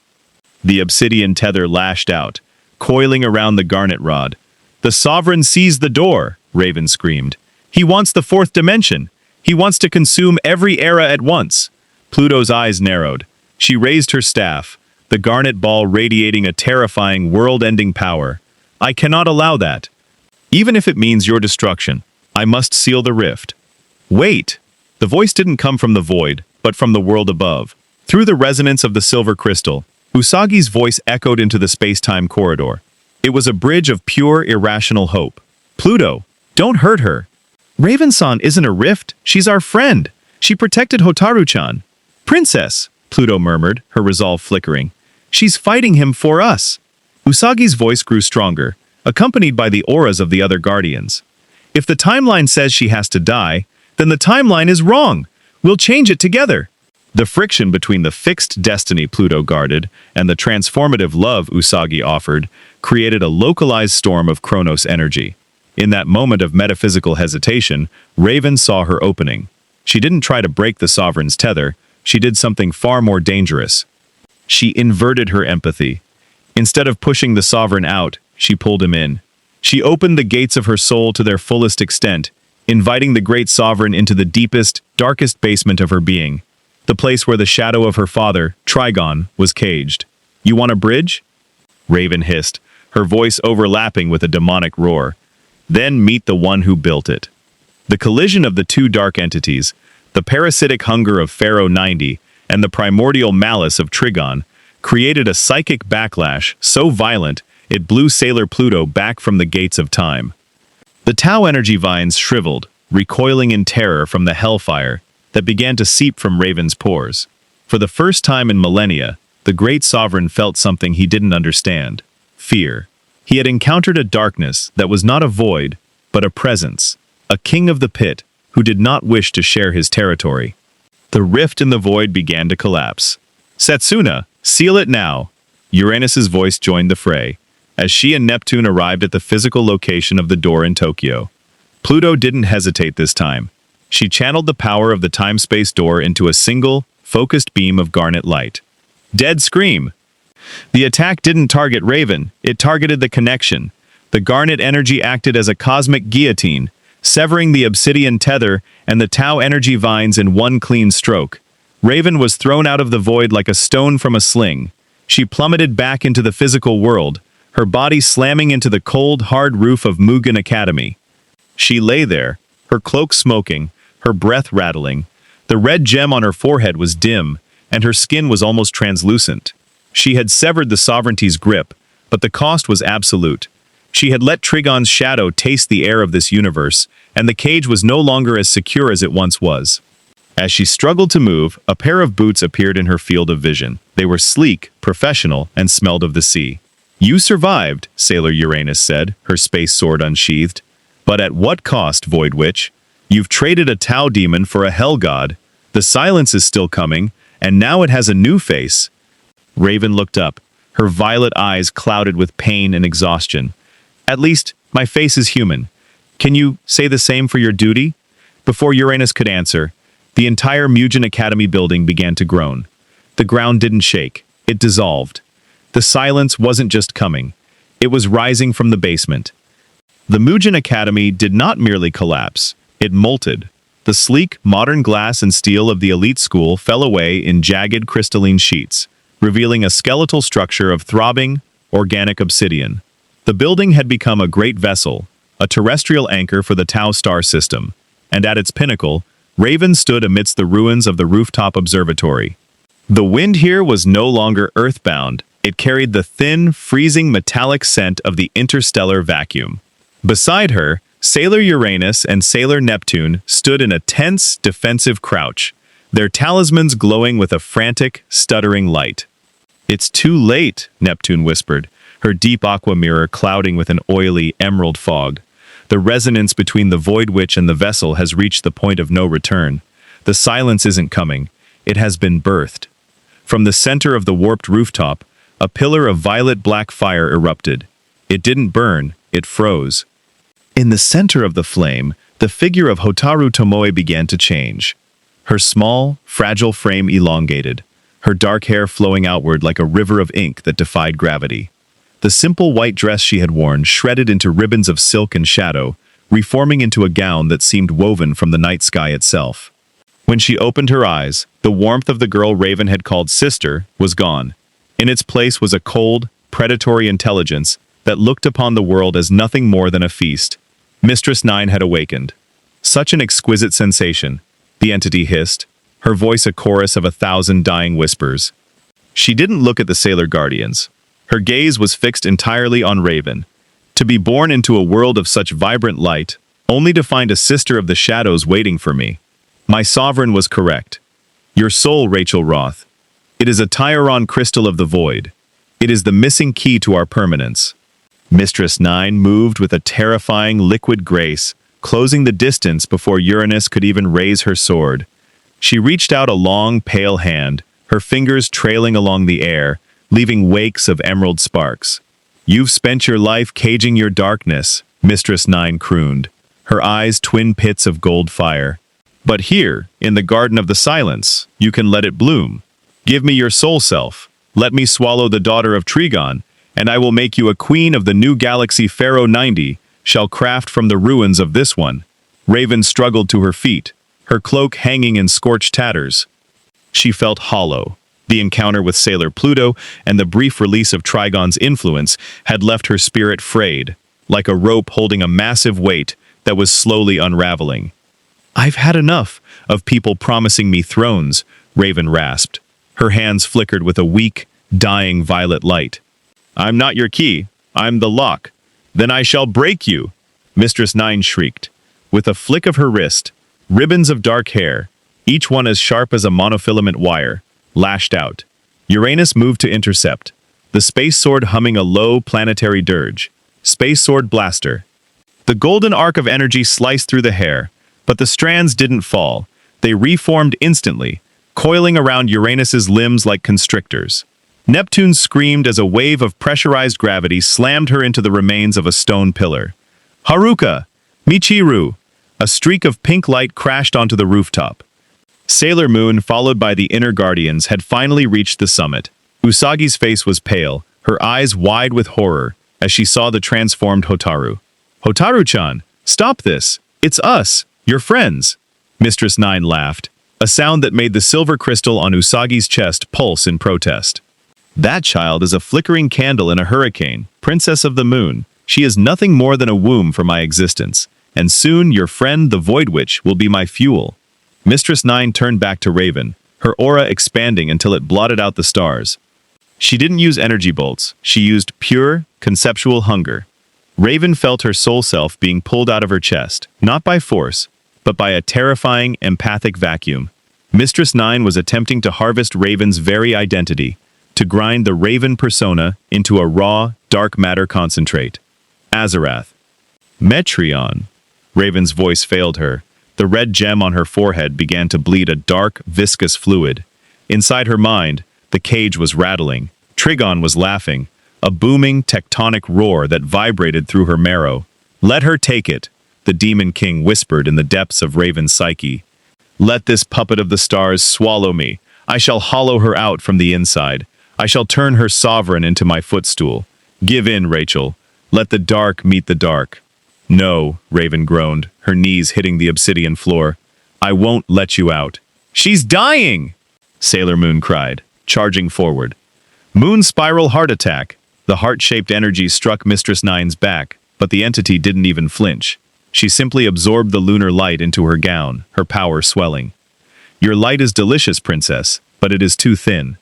S1: The obsidian tether lashed out, coiling around the garnet rod. "The Sovereign seized the door," Raven screamed. "He wants the fourth dimension. He wants to consume every era at once." Pluto's eyes narrowed. She raised her staff, the garnet ball radiating a terrifying, world-ending power. "I cannot allow that. Even if it means your destruction, I must seal the rift." "Wait!" The voice didn't come from the void, but from the world above. Through the resonance of the silver crystal, Usagi's voice echoed into the space-time corridor. It was a bridge of pure, irrational hope. "Pluto, don't hurt her. Raven-san isn't a rift, she's our friend. She protected Hotaru-chan." "Princess," Pluto murmured, her resolve flickering. "She's fighting him for us." Usagi's voice grew stronger, accompanied by the auras of the other guardians. "If the timeline says she has to die, then the timeline is wrong. We'll change it together." The friction between the fixed destiny Pluto guarded and the transformative love Usagi offered created a localized storm of Chronos energy. In that moment of metaphysical hesitation, Raven saw her opening. She didn't try to break the Sovereign's tether, she did something far more dangerous. She inverted her empathy. Instead of pushing the Sovereign out, she pulled him in. She opened the gates of her soul to their fullest extent, inviting the great Sovereign into the deepest, darkest basement of her being, the place where the shadow of her father, Trigon, was caged. "You want a bridge?" Raven hissed, her voice overlapping with a demonic roar. "Then meet the one who built it." The collision of the two dark entities, the parasitic hunger of Pharaoh 90 and the primordial malice of Trigon, created a psychic backlash so violent it blew Sailor Pluto back from the gates of time. The Tau energy vines shriveled, recoiling in terror from the hellfire that began to seep from Raven's pores. For the first time in millennia, the great Sovereign felt something he didn't understand: fear. He had encountered a darkness that was not a void, but a presence, a king of the pit who did not wish to share his territory. The rift in the void began to collapse. "Setsuna, seal it now!" Uranus's voice joined the fray, as she and Neptune arrived at the physical location of the door in Tokyo. Pluto didn't hesitate this time. She channeled the power of the time-space door into a single, focused beam of garnet light. Dead scream! The attack didn't target Raven, it targeted the connection. The garnet energy acted as a cosmic guillotine, severing the obsidian tether and the Tau energy vines in one clean stroke. Raven was thrown out of the void like a stone from a sling. She plummeted back into the physical world, her body slamming into the cold, hard roof of Mugen Academy. She lay there, her cloak smoking, her breath rattling. The red gem on her forehead was dim, and her skin was almost translucent. She had severed the Sovereignty's grip, but the cost was absolute. She had let Trigon's shadow taste the air of this universe, and the cage was no longer as secure as it once was. As she struggled to move, a pair of boots appeared in her field of vision. They were sleek, professional, and smelled of the sea. "You survived," Sailor Uranus said, her space sword unsheathed. "But at what cost, Void Witch? You've traded a Tau demon for a hell god. The silence is still coming, and now it has a new face." Raven looked up, her violet eyes clouded with pain and exhaustion. "At least, my face is human. Can you say the same for your duty?" Before Uranus could answer, the entire Mugen Academy building began to groan. The ground didn't shake, it dissolved. The silence wasn't just coming, it was rising from the basement. The Mugen Academy did not merely collapse, it molted. The sleek, modern glass and steel of the elite school fell away in jagged crystalline sheets, revealing a skeletal structure of throbbing, organic obsidian. The building had become a great vessel, a terrestrial anchor for the Tau star system, and at its pinnacle, Raven stood amidst the ruins of the rooftop observatory. The wind here was no longer earthbound, it carried the thin, freezing metallic scent of the interstellar vacuum. Beside her, Sailor Uranus and Sailor Neptune stood in a tense, defensive crouch, their talismans glowing with a frantic, stuttering light. "It's too late," Neptune whispered, her deep aqua mirror clouding with an oily, emerald fog. "The resonance between the Void Witch and the vessel has reached the point of no return. The silence isn't coming, it has been birthed." From the center of the warped rooftop, a pillar of violet-black fire erupted. It didn't burn, it froze. In the center of the flame, the figure of Hotaru Tomoe began to change. her small, fragile frame elongated, her dark hair flowing outward like a river of ink that defied gravity. The simple white dress she had worn shredded into ribbons of silk and shadow, reforming into a gown that seemed woven from the night sky itself. When she opened her eyes, the warmth of the girl Raven had called sister was gone. In its place was a cold, predatory intelligence that looked upon the world as nothing more than a feast. Mistress Nine had awakened. Such an exquisite sensation, the entity hissed, her voice a chorus of 1,000 dying whispers. She didn't look at the Sailor Guardians. Her gaze was fixed entirely on Raven. To be born into a world of such vibrant light, only to find a sister of the shadows waiting for me. My sovereign was correct. Your soul, Rachel Roth. It is a Tyron crystal of the void. It is the missing key to our permanence. Mistress Nine moved with a terrifying liquid grace, closing the distance before Uranus could even raise her sword. She reached out a long, pale hand, her fingers trailing along the air, leaving wakes of emerald sparks. You've spent your life caging your darkness, Mistress Nine crooned, her eyes twin pits of gold fire. But here, in the Garden of the Silence, you can let it bloom. Give me your soul self. Let me swallow the daughter of Trigon, and I will make you a queen of the new galaxy Pharaoh 90, shall craft from the ruins of this one. Raven struggled to her feet, her cloak hanging in scorched tatters. She felt hollow. The encounter with Sailor Pluto and the brief release of Trigon's influence had left her spirit frayed, like a rope holding a massive weight that was slowly unraveling. I've had enough of people promising me thrones, Raven rasped. Her hands flickered with a weak, dying violet light. I'm not your key. I'm the lock. Then I shall break you, Mistress Nine shrieked. With a flick of her wrist, ribbons of dark hair, each one as sharp as a monofilament wire, lashed out. Uranus moved to intercept, the space sword humming a low planetary dirge. Space sword blaster. The golden arc of energy sliced through the hair, but the strands didn't fall. They reformed instantly, coiling around Uranus's limbs like constrictors. Neptune screamed as a wave of pressurized gravity slammed her into the remains of a stone pillar. Haruka! Michiru! A streak of pink light crashed onto the rooftop. Sailor Moon, followed by the inner guardians, had finally reached the summit. Usagi's face was pale, her eyes wide with horror, as she saw the transformed Hotaru. Hotaru-chan, stop this! It's us, your friends! Mistress Nine laughed, a sound that made the silver crystal on Usagi's chest pulse in protest. That child is a flickering candle in a hurricane, Princess of the Moon. She is nothing more than a womb for my existence, and soon your friend the Void Witch will be my fuel. Mistress Nine turned back to Raven, her aura expanding until it blotted out the stars. She didn't use energy bolts, she used pure, conceptual hunger. Raven felt her soul self being pulled out of her chest, not by force, but by a terrifying, empathic vacuum. Mistress Nine was attempting to harvest Raven's very identity, to grind the Raven persona into a raw, dark matter concentrate. Azarath. Metreon. Raven's voice failed her. The red gem on her forehead began to bleed a dark, viscous fluid. Inside her mind, the cage was rattling. Trigon was laughing, a booming, tectonic roar that vibrated through her marrow. Let her take it, the Demon King whispered in the depths of Raven's psyche. Let this puppet of the stars swallow me. I shall hollow her out from the inside. I shall turn her sovereign into my footstool. Give in, Rachel. Let the dark meet the dark. No, Raven groaned, her knees hitting the obsidian floor. I won't let you out. She's dying! Sailor Moon cried, charging forward. Moon spiral heart attack. The heart-shaped energy struck Mistress Nine's back, but the entity didn't even flinch. She simply absorbed the lunar light into her gown, her power swelling. Your light is delicious, princess, but it is too thin.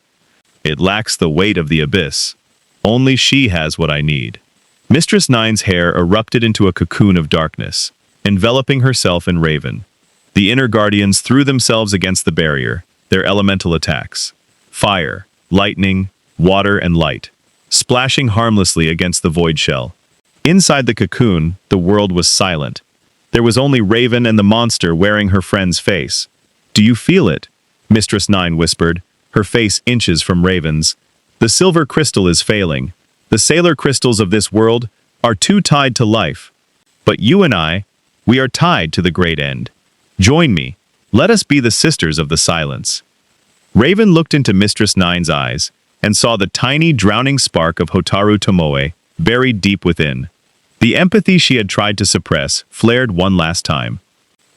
S1: It lacks the weight of the abyss. Only she has what I need. Mistress Nine's hair erupted into a cocoon of darkness, enveloping herself in Raven. The inner guardians threw themselves against the barrier, their elemental attacks. Fire, lightning, water, and light, splashing harmlessly against the void shell. Inside the cocoon, the world was silent. There was only Raven and the monster wearing her friend's face. Do you feel it? Mistress Nine whispered, her face inches from Raven's. The silver crystal is failing. The sailor crystals of this world are too tied to life. But you and I, we are tied to the great end. Join me. Let us be the sisters of the silence. Raven looked into Mistress Nine's eyes and saw the tiny, drowning spark of Hotaru Tomoe buried deep within. The empathy she had tried to suppress flared one last time.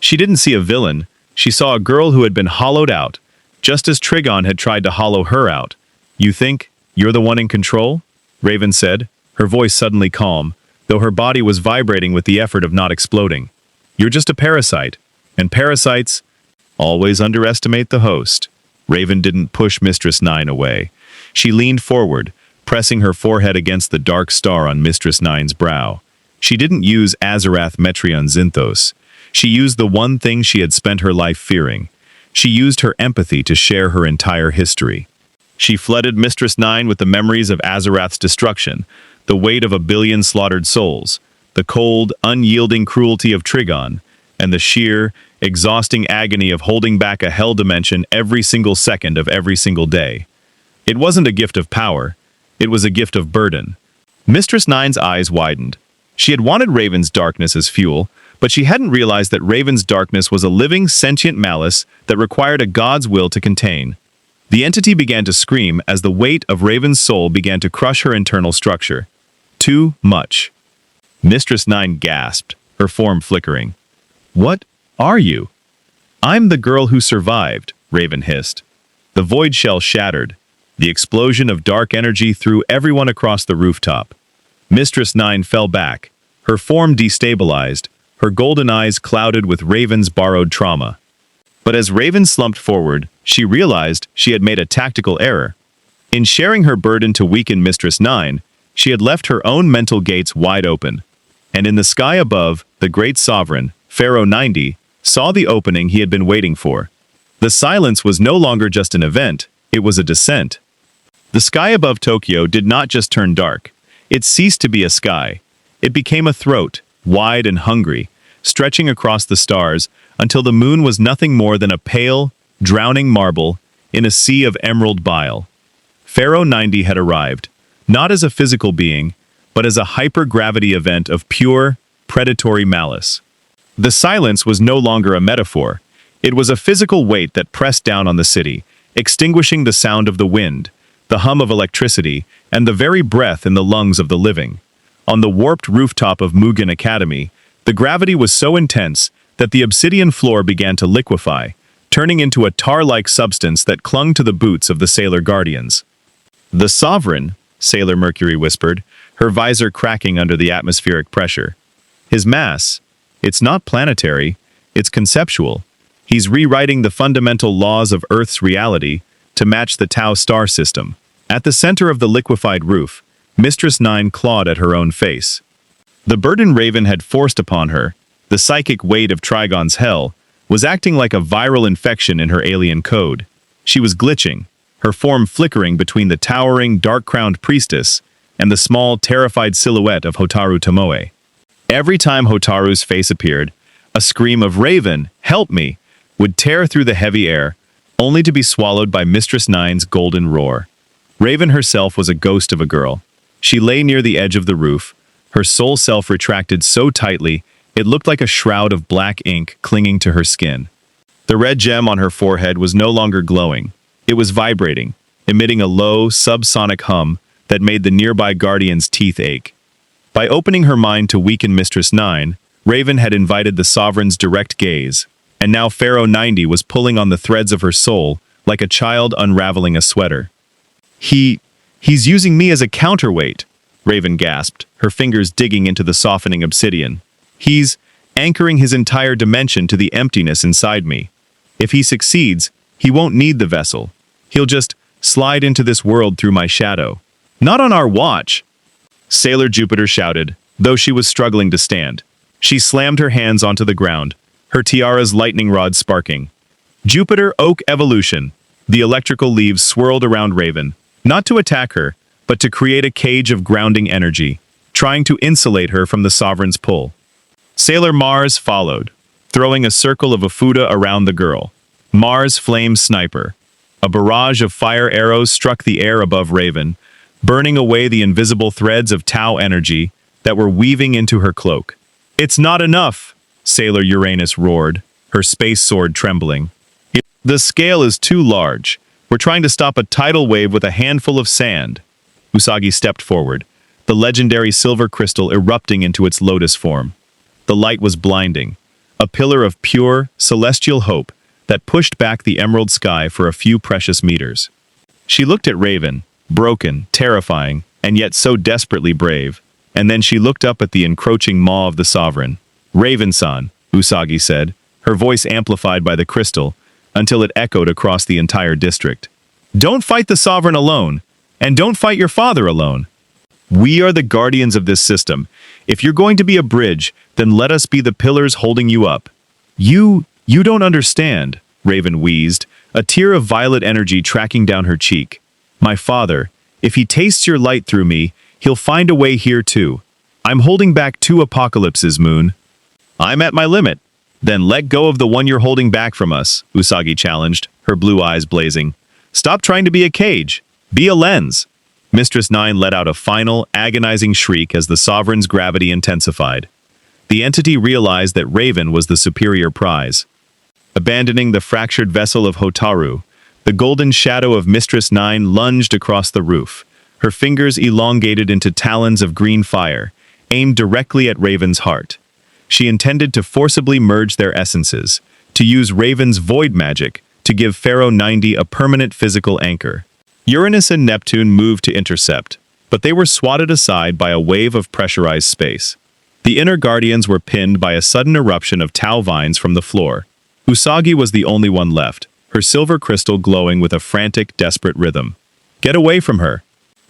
S1: She didn't see a villain, she saw a girl who had been hollowed out, just as Trigon had tried to hollow her out. You think you're the one in control? Raven said, her voice suddenly calm, though her body was vibrating with the effort of not exploding. You're just a parasite, and parasites always underestimate the host. Raven didn't push Mistress Nine away. She leaned forward, pressing her forehead against the dark star on Mistress Nine's brow. She didn't use Azarath Metrion Zinthos. She used the one thing she had spent her life fearing. She used her empathy to share her entire history. She flooded Mistress Nine with the memories of Azarath's destruction, the weight of 1 billion slaughtered souls, the cold, unyielding cruelty of Trigon, and the sheer, exhausting agony of holding back a hell dimension every single second of every single day. It wasn't a gift of power, it was a gift of burden. Mistress Nine's eyes widened. She had wanted Raven's darkness as fuel, but she hadn't realized that Raven's darkness was a living, sentient malice that required a god's will to contain. The entity began to scream as the weight of Raven's soul began to crush her internal structure. Too much. Mistress Nine gasped, her form flickering. What are you? I'm the girl who survived, Raven hissed. The void shell shattered. The explosion of dark energy threw everyone across the rooftop. Mistress Nine fell back, her form destabilized, her golden eyes clouded with Raven's borrowed trauma. But as Raven slumped forward, she realized she had made a tactical error. In sharing her burden to weaken Mistress Nine, she had left her own mental gates wide open. And in the sky above, the great sovereign, Pharaoh 90, saw the opening he had been waiting for. The silence was no longer just an event, it was a descent. The sky above Tokyo did not just turn dark. It ceased to be a sky. It became a throat, wide and hungry, stretching across the stars until the moon was nothing more than a pale, drowning marble in a sea of emerald bile. Pharaoh 90 had arrived, not as a physical being, but as a hypergravity event of pure, predatory malice. The silence was no longer a metaphor. It was a physical weight that pressed down on the city, extinguishing the sound of the wind, the hum of electricity, and the very breath in the lungs of the living. On the warped rooftop of Mugen Academy, the gravity was so intense that the obsidian floor began to liquefy, turning into a tar-like substance that clung to the boots of the Sailor Guardians. "The Sovereign," Sailor Mercury whispered, her visor cracking under the atmospheric pressure. "His mass, it's not planetary, it's conceptual. He's rewriting the fundamental laws of Earth's reality to match the Tau star system." At the center of the liquefied roof, Mistress Nine clawed at her own face. The burden Raven had forced upon her, the psychic weight of Trigon's hell, was acting like a viral infection in her alien code. She was glitching, her form flickering between the towering, dark-crowned priestess and the small, terrified silhouette of Hotaru Tomoe. Every time Hotaru's face appeared, a scream of "Raven, help me!" would tear through the heavy air, only to be swallowed by Mistress Nine's golden roar. Raven herself was a ghost of a girl. She lay near the edge of the roof, her soul self retracted so tightly it looked like a shroud of black ink clinging to her skin. The red gem on her forehead was no longer glowing. It was vibrating, emitting a low, subsonic hum that made the nearby guardian's teeth ache. By opening her mind to weaken Mistress Nine, Raven had invited the Sovereign's direct gaze, and now Pharaoh 90 was pulling on the threads of her soul like a child unraveling a sweater. He's using me as a counterweight," Raven gasped, her fingers digging into the softening obsidian. "He's anchoring his entire dimension to the emptiness inside me. If he succeeds, he won't need the vessel. He'll just slide into this world through my shadow. Not on our watch!" Sailor Jupiter shouted, though she was struggling to stand. She slammed her hands onto the ground, her tiara's lightning rod sparking. "Jupiter Oak Evolution!" The electrical leaves swirled around Raven, not to attack her, but to create a cage of grounding energy, trying to insulate her from the Sovereign's pull. Sailor Mars followed, throwing a circle of Afuda around the girl. Mars Flame Sniper. A barrage of fire arrows struck the air above Raven, burning away the invisible threads of Tau energy that were weaving into her cloak. "It's not enough!" Sailor Uranus roared, her space sword trembling. The scale is too large. We're trying to stop a tidal wave with a handful of sand. Usagi stepped forward, the legendary silver crystal erupting into its lotus form. The light was blinding, a pillar of pure, celestial hope that pushed back the emerald sky for a few precious meters. She looked at Raven, broken, terrifying, and yet so desperately brave, and then she looked up at the encroaching maw of the sovereign. Raven-san, Usagi said, her voice amplified by the crystal, until it echoed across the entire district. Don't fight the sovereign alone, and don't fight your father alone. We are the guardians of this system. If you're going to be a bridge, then let us be the pillars holding you up. You don't understand, Raven wheezed, a tear of violet energy tracking down her cheek. My father, if he tastes your light through me, he'll find a way here too. I'm holding back 2 apocalypses, Moon. I'm at my limit. Then let go of the one you're holding back from us, Usagi challenged, her blue eyes blazing. Stop trying to be a cage. Be a lens. Mistress Nine let out a final, agonizing shriek as the sovereign's gravity intensified. The entity realized that Raven was the superior prize. Abandoning the fractured vessel of Hotaru, the golden shadow of Mistress Nine lunged across the roof, her fingers elongated into talons of green fire, aimed directly at Raven's heart. She intended to forcibly merge their essences, to use Raven's void magic to give Pharaoh 90 a permanent physical anchor. Uranus and Neptune moved to intercept, but they were swatted aside by a wave of pressurized space. The inner guardians were pinned by a sudden eruption of Tau vines from the floor. Usagi was the only one left, her silver crystal glowing with a frantic, desperate rhythm. Get away from her!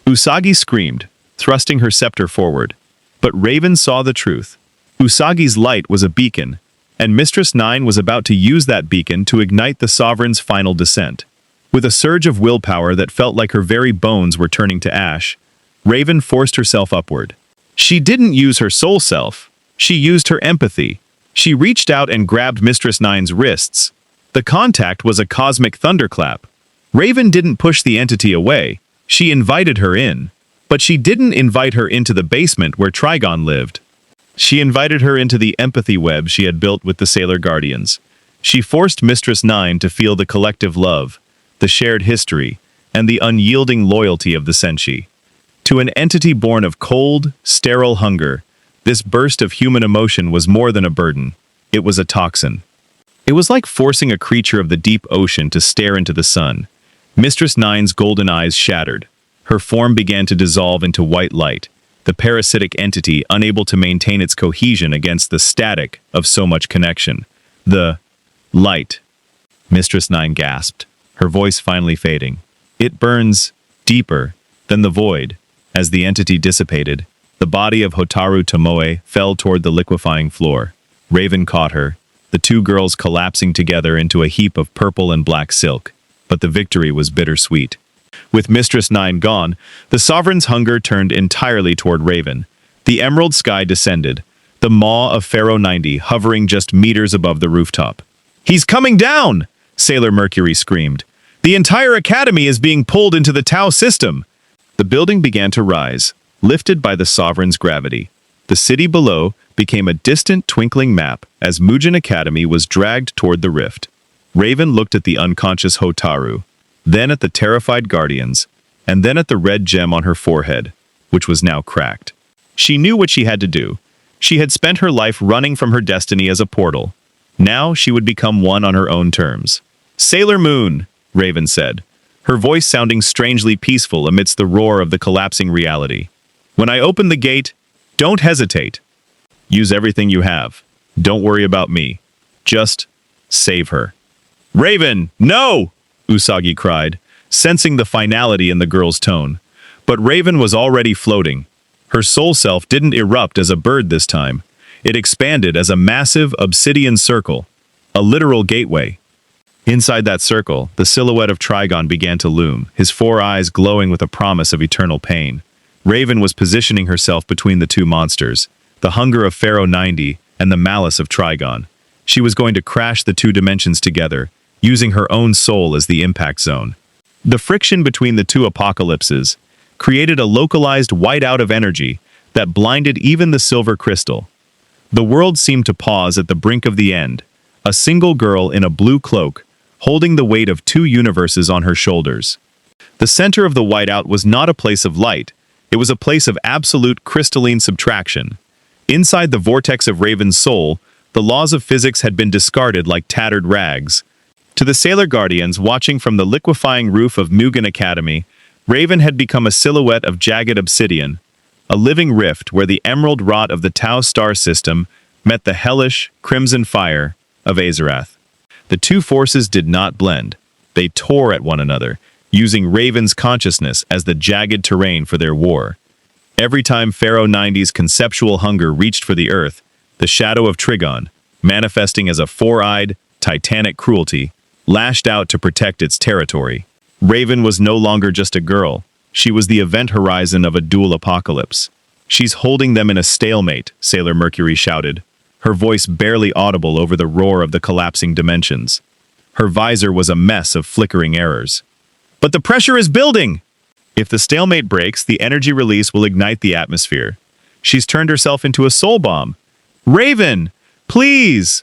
S1: Usagi screamed, thrusting her scepter forward. But Raven saw the truth. Usagi's light was a beacon, and Mistress Nine was about to use that beacon to ignite the sovereign's final descent. With a surge of willpower that felt like her very bones were turning to ash, Raven forced herself upward. She didn't use her soul self. She used her empathy. She reached out and grabbed Mistress Nine's wrists. The contact was a cosmic thunderclap. Raven didn't push the entity away. She invited her in. But she didn't invite her into the basement where Trigon lived. She invited her into the empathy web she had built with the Sailor Guardians. She forced Mistress Nine to feel the collective love, the shared history, and the unyielding loyalty of the Senshi. To an entity born of cold, sterile hunger, this burst of human emotion was more than a burden. It was a toxin. It was like forcing a creature of the deep ocean to stare into the sun. Mistress Nine's golden eyes shattered. Her form began to dissolve into white light, the parasitic entity unable to maintain its cohesion against the static of so much connection. The light. Mistress Nine gasped, her voice finally fading. It burns deeper than the void. As the entity dissipated, the body of Hotaru Tomoe fell toward the liquefying floor. Raven caught her, the 2 girls collapsing together into a heap of purple and black silk. But the victory was bittersweet. With Mistress Nine gone, the sovereign's hunger turned entirely toward Raven. The emerald sky descended, the maw of Pharaoh 90 hovering just meters above the rooftop. "He's coming down!" Sailor Mercury screamed. "The entire academy is being pulled into the Tau system!" The building began to rise, lifted by the sovereign's gravity. The city below became a distant twinkling map as Mugen Academy was dragged toward the rift. Raven looked at the unconscious Hotaru, then at the terrified guardians, and then at the red gem on her forehead, which was now cracked. She knew what she had to do. She had spent her life running from her destiny as a portal. Now she would become one on her own terms. "Sailor Moon," Raven said, her voice sounding strangely peaceful amidst the roar of the collapsing reality. "When I open the gate, don't hesitate. Use everything you have. Don't worry about me. Just save her." "Raven, no!" Usagi cried, sensing the finality in the girl's tone. But Raven was already floating. Her soul self didn't erupt as a bird this time. It expanded as a massive obsidian circle, a literal gateway. Inside that circle, the silhouette of Trigon began to loom, his 4 eyes glowing with a promise of eternal pain. Raven was positioning herself between the 2 monsters, the hunger of Pharaoh 90 and the malice of Trigon. She was going to crash the 2 dimensions together, using her own soul as the impact zone. The friction between the 2 apocalypses created a localized whiteout of energy that blinded even the silver crystal. The world seemed to pause at the brink of the end, A single girl in a blue cloak, holding the weight of 2 universes on her shoulders. The center of the whiteout was not a place of light, it was a place of absolute crystalline subtraction. Inside the vortex of Raven's soul, the laws of physics had been discarded like tattered rags. To the Sailor Guardians watching from the liquefying roof of Mugen Academy, Raven had become a silhouette of jagged obsidian, a living rift where the emerald rot of the Tau star system met the hellish, crimson fire of Azarath. The two forces did not blend. They tore at one another, using Raven's consciousness as the jagged terrain for their war. Every time Pharaoh 90's conceptual hunger reached for the earth, the shadow of Trigon, manifesting as a four-eyed, titanic cruelty, lashed out to protect its territory. Raven was no longer just a girl. She was the event horizon of a dual apocalypse. "She's holding them in a stalemate," Sailor Mercury shouted, her voice barely audible over the roar of the collapsing dimensions. Her visor was a mess of flickering errors. "But the pressure is building!" "If the stalemate breaks, the energy release will ignite the atmosphere. She's turned herself into a soul bomb. Raven, please!"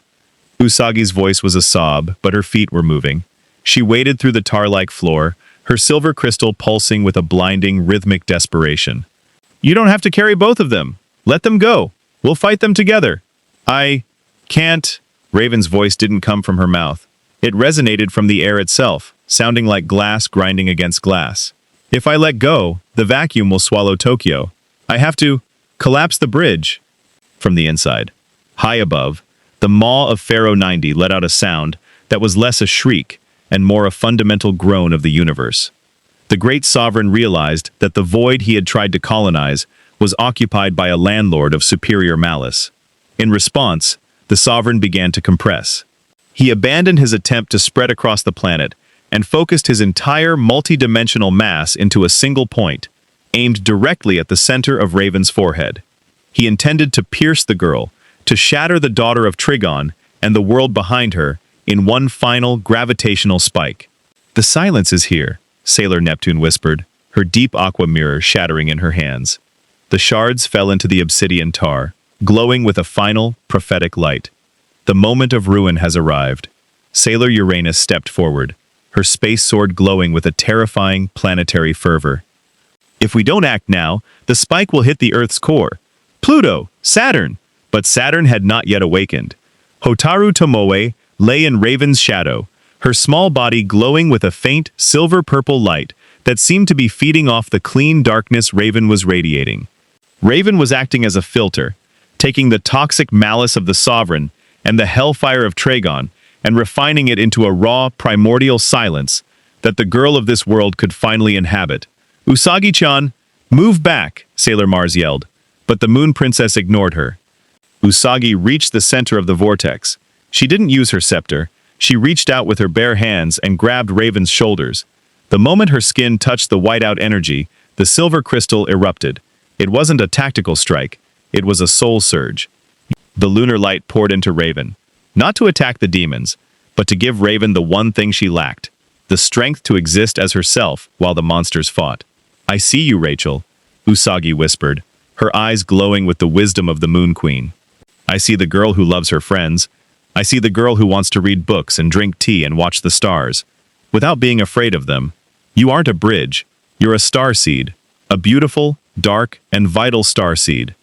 S1: Usagi's voice was a sob, but her feet were moving. She waded through the tar-like floor, her silver crystal pulsing with a blinding, rhythmic desperation. "You don't have to carry both of them. Let them go. We'll fight them together." "I can't." Raven's voice didn't come from her mouth. It resonated from the air itself, sounding like glass grinding against glass. "If I let go, the vacuum will swallow Tokyo. I have to collapse the bridge." From the inside, high above, the maw of Pharaoh 90 let out a sound that was less a shriek and more a fundamental groan of the universe. The great sovereign realized that the void he had tried to colonize was occupied by a landlord of superior malice. In response, the sovereign began to compress. He abandoned his attempt to spread across the planet and focused his entire multi-dimensional mass into a single point, aimed directly at the center of Raven's forehead. He intended to pierce the girl, to shatter the daughter of Trigon and the world behind her in one final gravitational spike. "The silence is here," Sailor Neptune whispered, her deep aqua mirror shattering in her hands. The shards fell into the obsidian tar, glowing with a final, prophetic light. "The moment of ruin has arrived." Sailor Uranus stepped forward, her space sword glowing with a terrifying planetary fervor. "If we don't act now, the spike will hit the Earth's core. Pluto, Saturn!" But Saturn had not yet awakened. Hotaru Tomoe lay in Raven's shadow, her small body glowing with a faint, silver-purple light that seemed to be feeding off the clean darkness Raven was radiating. Raven was acting as a filter, taking the toxic malice of the Sovereign and the hellfire of Trigon and refining it into a raw, primordial silence that the girl of this world could finally inhabit. "Usagi-chan, move back," Sailor Mars yelled, but the Moon Princess ignored her. Usagi reached the center of the vortex. She didn't use her scepter. She reached out with her bare hands and grabbed Raven's shoulders. The moment her skin touched the whiteout energy, the silver crystal erupted. It wasn't a tactical strike. It was a soul surge. The lunar light poured into Raven, not to attack the demons, but to give Raven the one thing she lacked, the strength to exist as herself while the monsters fought. "I see you, Rachel," Usagi whispered, her eyes glowing with the wisdom of the Moon Queen. "I see the girl who loves her friends. I see the girl who wants to read books and drink tea and watch the stars, without being afraid of them. You aren't a bridge. You're a starseed, a beautiful, dark, and vital starseed."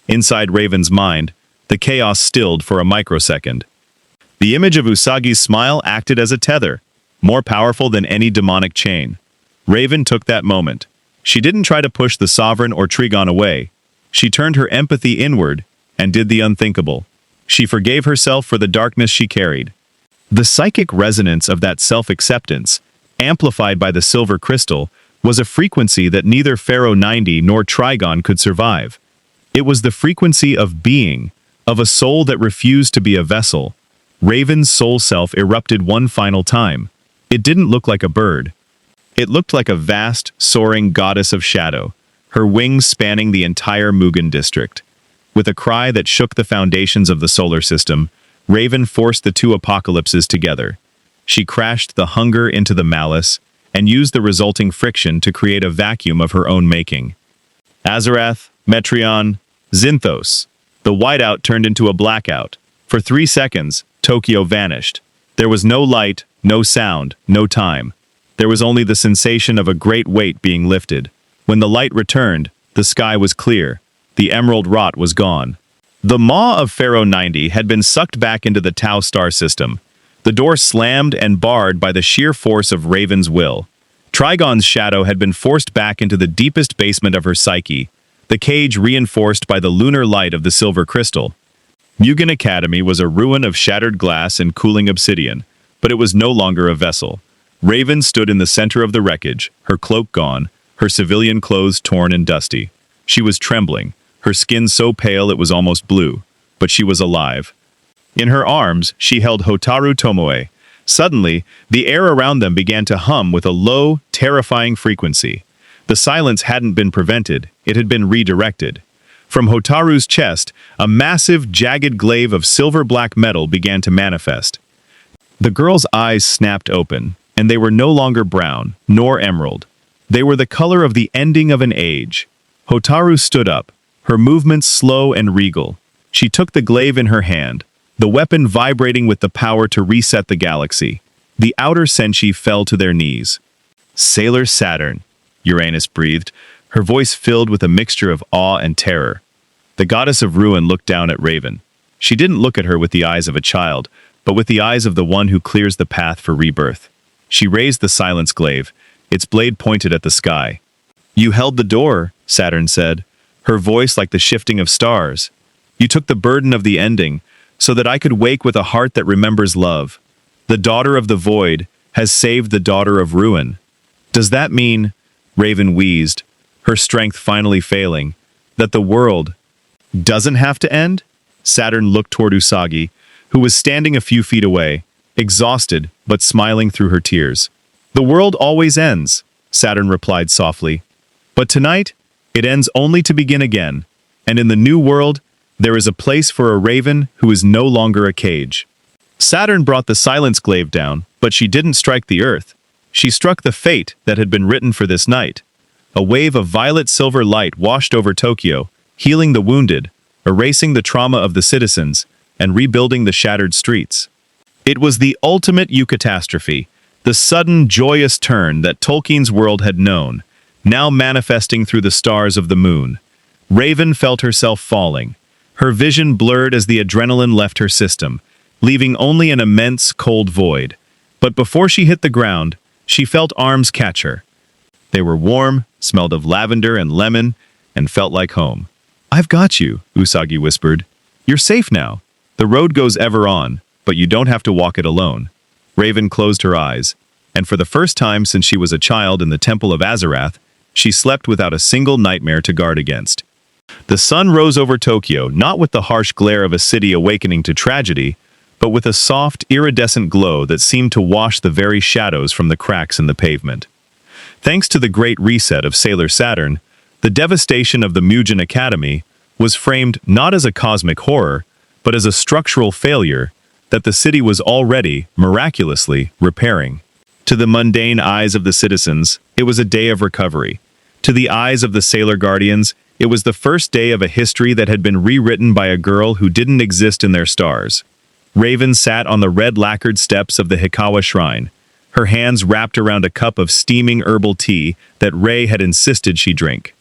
S1: Inside Raven's mind, the chaos stilled for a microsecond. The image of Usagi's smile acted as a tether, more powerful than any demonic chain. Raven took that moment. She didn't try to push the Sovereign or Trigon away. She turned her empathy inward and did the unthinkable. She forgave herself for the darkness she carried. The psychic resonance of that self-acceptance, amplified by the silver crystal, was a frequency that neither Pharaoh 90 nor Trigon could survive. It was the frequency of being, of a soul that refused to be a vessel. Raven's soul self erupted one final time. It didn't look like a bird. It looked like a vast, soaring goddess of shadow, her wings spanning the entire Mugen district. With a cry that shook the foundations of the solar system, Raven forced the two apocalypses together. She crashed the hunger into the malice and used the resulting friction to create a vacuum of her own making. Azarath, Metreon, Zinthos. The whiteout turned into a blackout. For 3 seconds, Tokyo vanished. There was no light, no sound, no time. There was only the sensation of a great weight being lifted. When the light returned, the sky was clear. The emerald rot was gone. The maw of Pharaoh 90 had been sucked back into the Tau star system. The door slammed and barred by the sheer force of Raven's will. Trigon's shadow had been forced back into the deepest basement of her psyche, the cage reinforced by the lunar light of the silver crystal. Mugen Academy was a ruin of shattered glass and cooling obsidian, but it was no longer a vessel. Raven stood in the center of the wreckage, her cloak gone, her civilian clothes torn and dusty. She was trembling, her skin so pale it was almost blue, but she was alive. In her arms, she held Hotaru Tomoe. Suddenly, the air around them began to hum with a low, terrifying frequency. The silence hadn't been prevented, it had been redirected. From Hotaru's chest, a massive, jagged glaive of silver-black metal began to manifest. The girl's eyes snapped open, and they were no longer brown, nor emerald. They were the color of the ending of an age. Hotaru stood up, her movements slow and regal. She took the glaive in her hand, the weapon vibrating with the power to reset the galaxy. The outer Senshi fell to their knees. "Sailor Saturn," Uranus breathed, her voice filled with a mixture of awe and terror. The goddess of ruin looked down at Raven. She didn't look at her with the eyes of a child, but with the eyes of the one who clears the path for rebirth. She raised the silence glaive, its blade pointed at the sky. "You held the door," Saturn said, her voice like the shifting of stars. "You took the burden of the ending, so that I could wake with a heart that remembers love. The daughter of the void has saved the daughter of ruin." "Does that mean," Raven wheezed, her strength finally failing, "that the world doesn't have to end?" Saturn looked toward Usagi, who was standing a few feet away, exhausted but smiling through her tears. "The world always ends," Saturn replied softly. "But tonight, it ends only to begin again, and in the new world, there is a place for a raven who is no longer a cage." Saturn brought the silence glaive down, but she didn't strike the earth. She struck the fate that had been written for this night. A wave of violet-silver light washed over Tokyo, healing the wounded, erasing the trauma of the citizens, and rebuilding the shattered streets. It was the ultimate eucatastrophe, the sudden, joyous turn that Tolkien's world had known, now manifesting through the stars of the moon. Raven felt herself falling. Her vision blurred as the adrenaline left her system, leaving only an immense, cold void. But before she hit the ground, she felt arms catch her. They were warm, smelled of lavender and lemon, and felt like home. "I've got you," Usagi whispered. "You're safe now. The road goes ever on, but you don't have to walk it alone." Raven closed her eyes, and for the first time since she was a child in the Temple of Azarath, she slept without a single nightmare to guard against. The sun rose over Tokyo, not with the harsh glare of a city awakening to tragedy, but with a soft, iridescent glow that seemed to wash the very shadows from the cracks in the pavement. Thanks to the Great Reset of Sailor Saturn, the devastation of the Mugen Academy was framed not as a cosmic horror, but as a structural failure that the city was already, miraculously, repairing. To the mundane eyes of the citizens, it was a day of recovery. To the eyes of the Sailor Guardians, it was the first day of a history that had been rewritten by a girl who didn't exist in their stars. Raven sat on the red-lacquered steps of the Hikawa Shrine, her hands wrapped around a cup of steaming herbal tea that Rei had insisted she drink.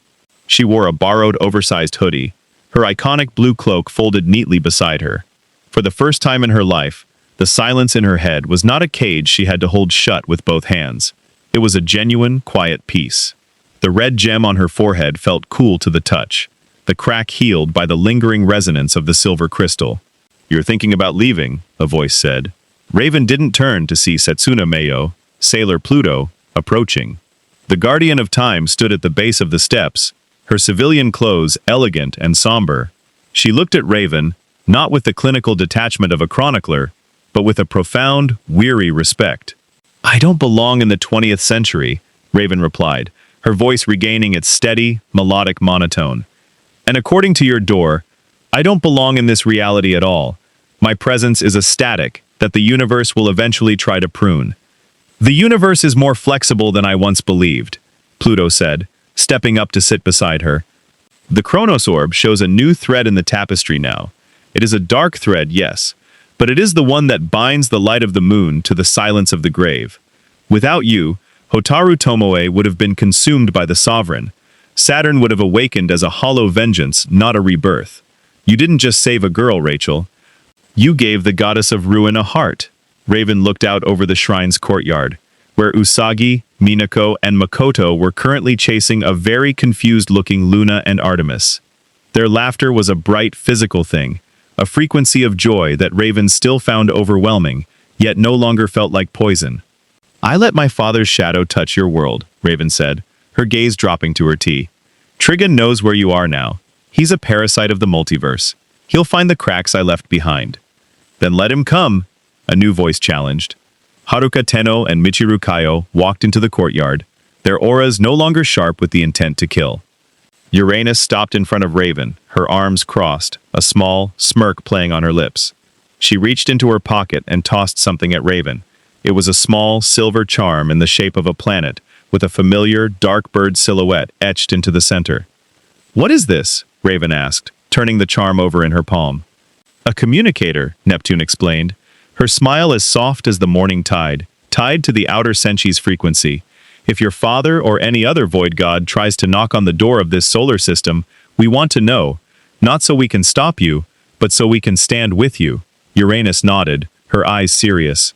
S1: She wore a borrowed oversized hoodie, her iconic blue cloak folded neatly beside her. For the first time in her life, the silence in her head was not a cage she had to hold shut with both hands. It was a genuine, quiet peace. The red gem on her forehead felt cool to the touch, the crack healed by the lingering resonance of the silver crystal. "You're thinking about leaving," a voice said. Raven didn't turn to see Setsuna Meio, Sailor Pluto, approaching. The Guardian of Time stood at the base of the steps, her civilian clothes elegant and somber. She looked at Raven, not with the clinical detachment of a chronicler, but with a profound, weary respect. "I don't belong in the 20th century, Raven replied, her voice regaining its steady, melodic monotone. "And according to your door, I don't belong in this reality at all. My presence is a static that the universe will eventually try to prune." "The universe is more flexible than I once believed," Pluto said, stepping up to sit beside her. "The Chronos Orb shows a new thread in the tapestry now. It is a dark thread, yes, but it is the one that binds the light of the moon to the silence of the grave. Without you, Hotaru Tomoe would have been consumed by the sovereign. Saturn would have awakened as a hollow vengeance, not a rebirth. You didn't just save a girl, Rachel. You gave the goddess of ruin a heart. Raven looked out over the shrine's courtyard, where Usagi, Minako, and Makoto were currently chasing a very confused-looking Luna and Artemis. Their laughter was a bright physical thing, a frequency of joy that Raven still found overwhelming, yet no longer felt like poison. I let my father's shadow touch your world, Raven said, her gaze dropping to her tea. Trigun knows where you are now. He's a parasite of the multiverse. He'll find the cracks I left behind. Then let him come, a new voice challenged. Haruka Tenno and Michiru Kaio walked into the courtyard, their auras no longer sharp with the intent to kill. Uranus stopped in front of Raven, her arms crossed, a small smirk playing on her lips. She reached into her pocket and tossed something at Raven. It was a small, silver charm in the shape of a planet, with a familiar, dark bird silhouette etched into the center. "What is this?" Raven asked, turning the charm over in her palm. "A communicator," Neptune explained, her smile as soft as the morning tide, tied to the outer Senshi's frequency. "If your father or any other void god tries to knock on the door of this solar system, we want to know, not so we can stop you, but so we can stand with you." Uranus nodded, her eyes serious.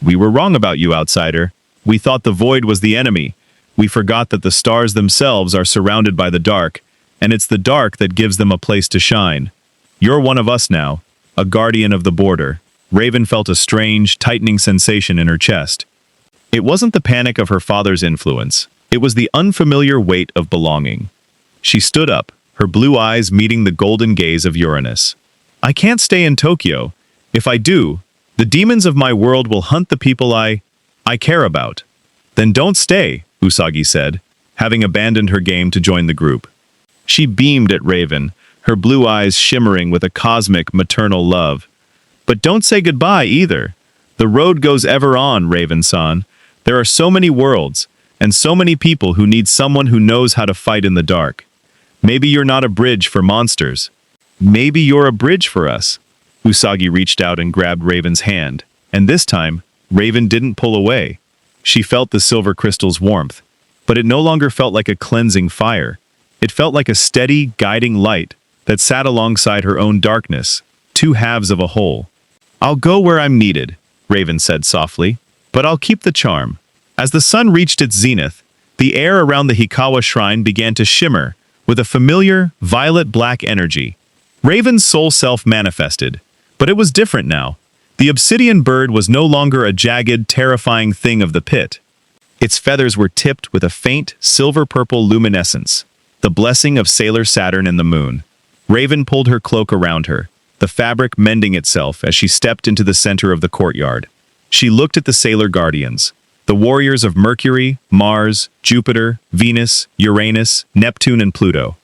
S1: "We were wrong about you, outsider. We thought the void was the enemy. We forgot that the stars themselves are surrounded by the dark, and it's the dark that gives them a place to shine. You're one of us now, a guardian of the border." Raven felt a strange, tightening sensation in her chest. It wasn't the panic of her father's influence. It was the unfamiliar weight of belonging. She stood up, her blue eyes meeting the golden gaze of Uranus. "I can't stay in Tokyo. If I do, the demons of my world will hunt the people I care about." "Then don't stay," Usagi said, having abandoned her game to join the group. She beamed at Raven, her blue eyes shimmering with a cosmic, maternal love. "But don't say goodbye either. The road goes ever on, Raven-san. There are so many worlds, and so many people who need someone who knows how to fight in the dark. Maybe you're not a bridge for monsters. Maybe you're a bridge for us." Usagi reached out and grabbed Raven's hand, and this time, Raven didn't pull away. She felt the silver crystal's warmth, but it no longer felt like a cleansing fire. It felt like a steady, guiding light that sat alongside her own darkness, two halves of a whole. "I'll go where I'm needed," Raven said softly, "but I'll keep the charm." As the sun reached its zenith, the air around the Hikawa shrine began to shimmer with a familiar, violet-black energy. Raven's soul self manifested, but it was different now. The obsidian bird was no longer a jagged, terrifying thing of the pit. Its feathers were tipped with a faint, silver-purple luminescence, the blessing of Sailor Saturn and the moon. Raven pulled her cloak around her, the fabric mending itself as she stepped into the center of the courtyard. She looked at the Sailor Guardians, the warriors of Mercury, Mars, Jupiter, Venus, Uranus, Neptune, and Pluto.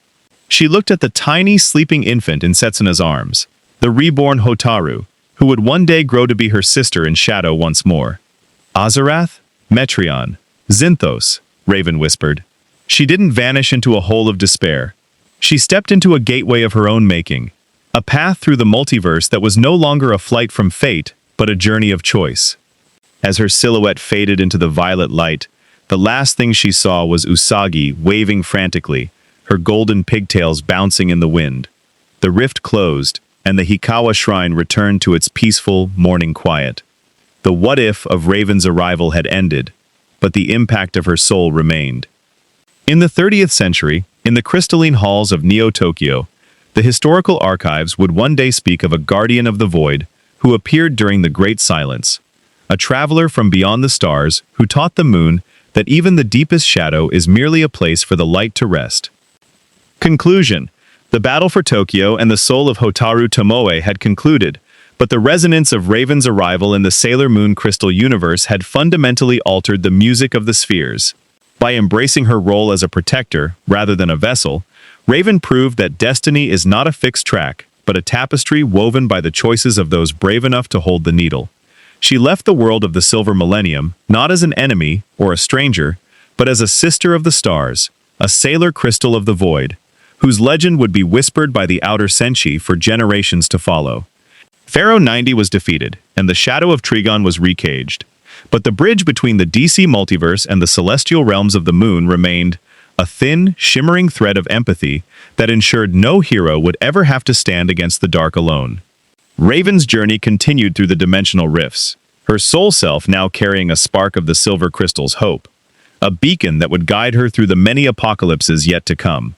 S1: She looked at the tiny, sleeping infant in Setsuna's arms, the reborn Hotaru, who would one day grow to be her sister in shadow once more. "Azarath? Metreon? Zinthos," Raven whispered. She didn't vanish into a hole of despair. She stepped into a gateway of her own making, a path through the multiverse that was no longer a flight from fate, but a journey of choice. As her silhouette faded into the violet light, the last thing she saw was Usagi waving frantically, her golden pigtails bouncing in the wind. The rift closed, and the Hikawa shrine returned to its peaceful, morning quiet. The what-if of Raven's arrival had ended, but the impact of her soul remained. In the 30th century, in the crystalline halls of Neo-Tokyo, the historical archives would one day speak of a guardian of the void who appeared during the Great Silence, a traveler from beyond the stars who taught the moon that even the deepest shadow is merely a place for the light to rest. Conclusion. The battle for Tokyo and the soul of Hotaru Tomoe had concluded, but the resonance of Raven's arrival in the Sailor Moon crystal universe had fundamentally altered the music of the spheres. By embracing her role as a protector, rather than a vessel, Raven proved that destiny is not a fixed track, but a tapestry woven by the choices of those brave enough to hold the needle. She left the world of the Silver Millennium, not as an enemy or a stranger, but as a sister of the stars, a sailor crystal of the void, whose legend would be whispered by the outer Senshi for generations to follow. Pharaoh 90 was defeated, and the shadow of Trigon was recaged. But the bridge between the DC multiverse and the celestial realms of the moon remained a thin, shimmering thread of empathy that ensured no hero would ever have to stand against the dark alone. Raven's journey continued through the dimensional rifts, her soul self now carrying a spark of the silver crystal's hope, a beacon that would guide her through the many apocalypses yet to come.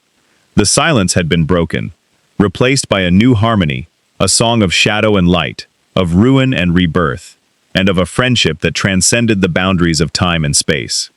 S1: The silence had been broken, replaced by a new harmony, a song of shadow and light, of ruin and rebirth, and of a friendship that transcended the boundaries of time and space.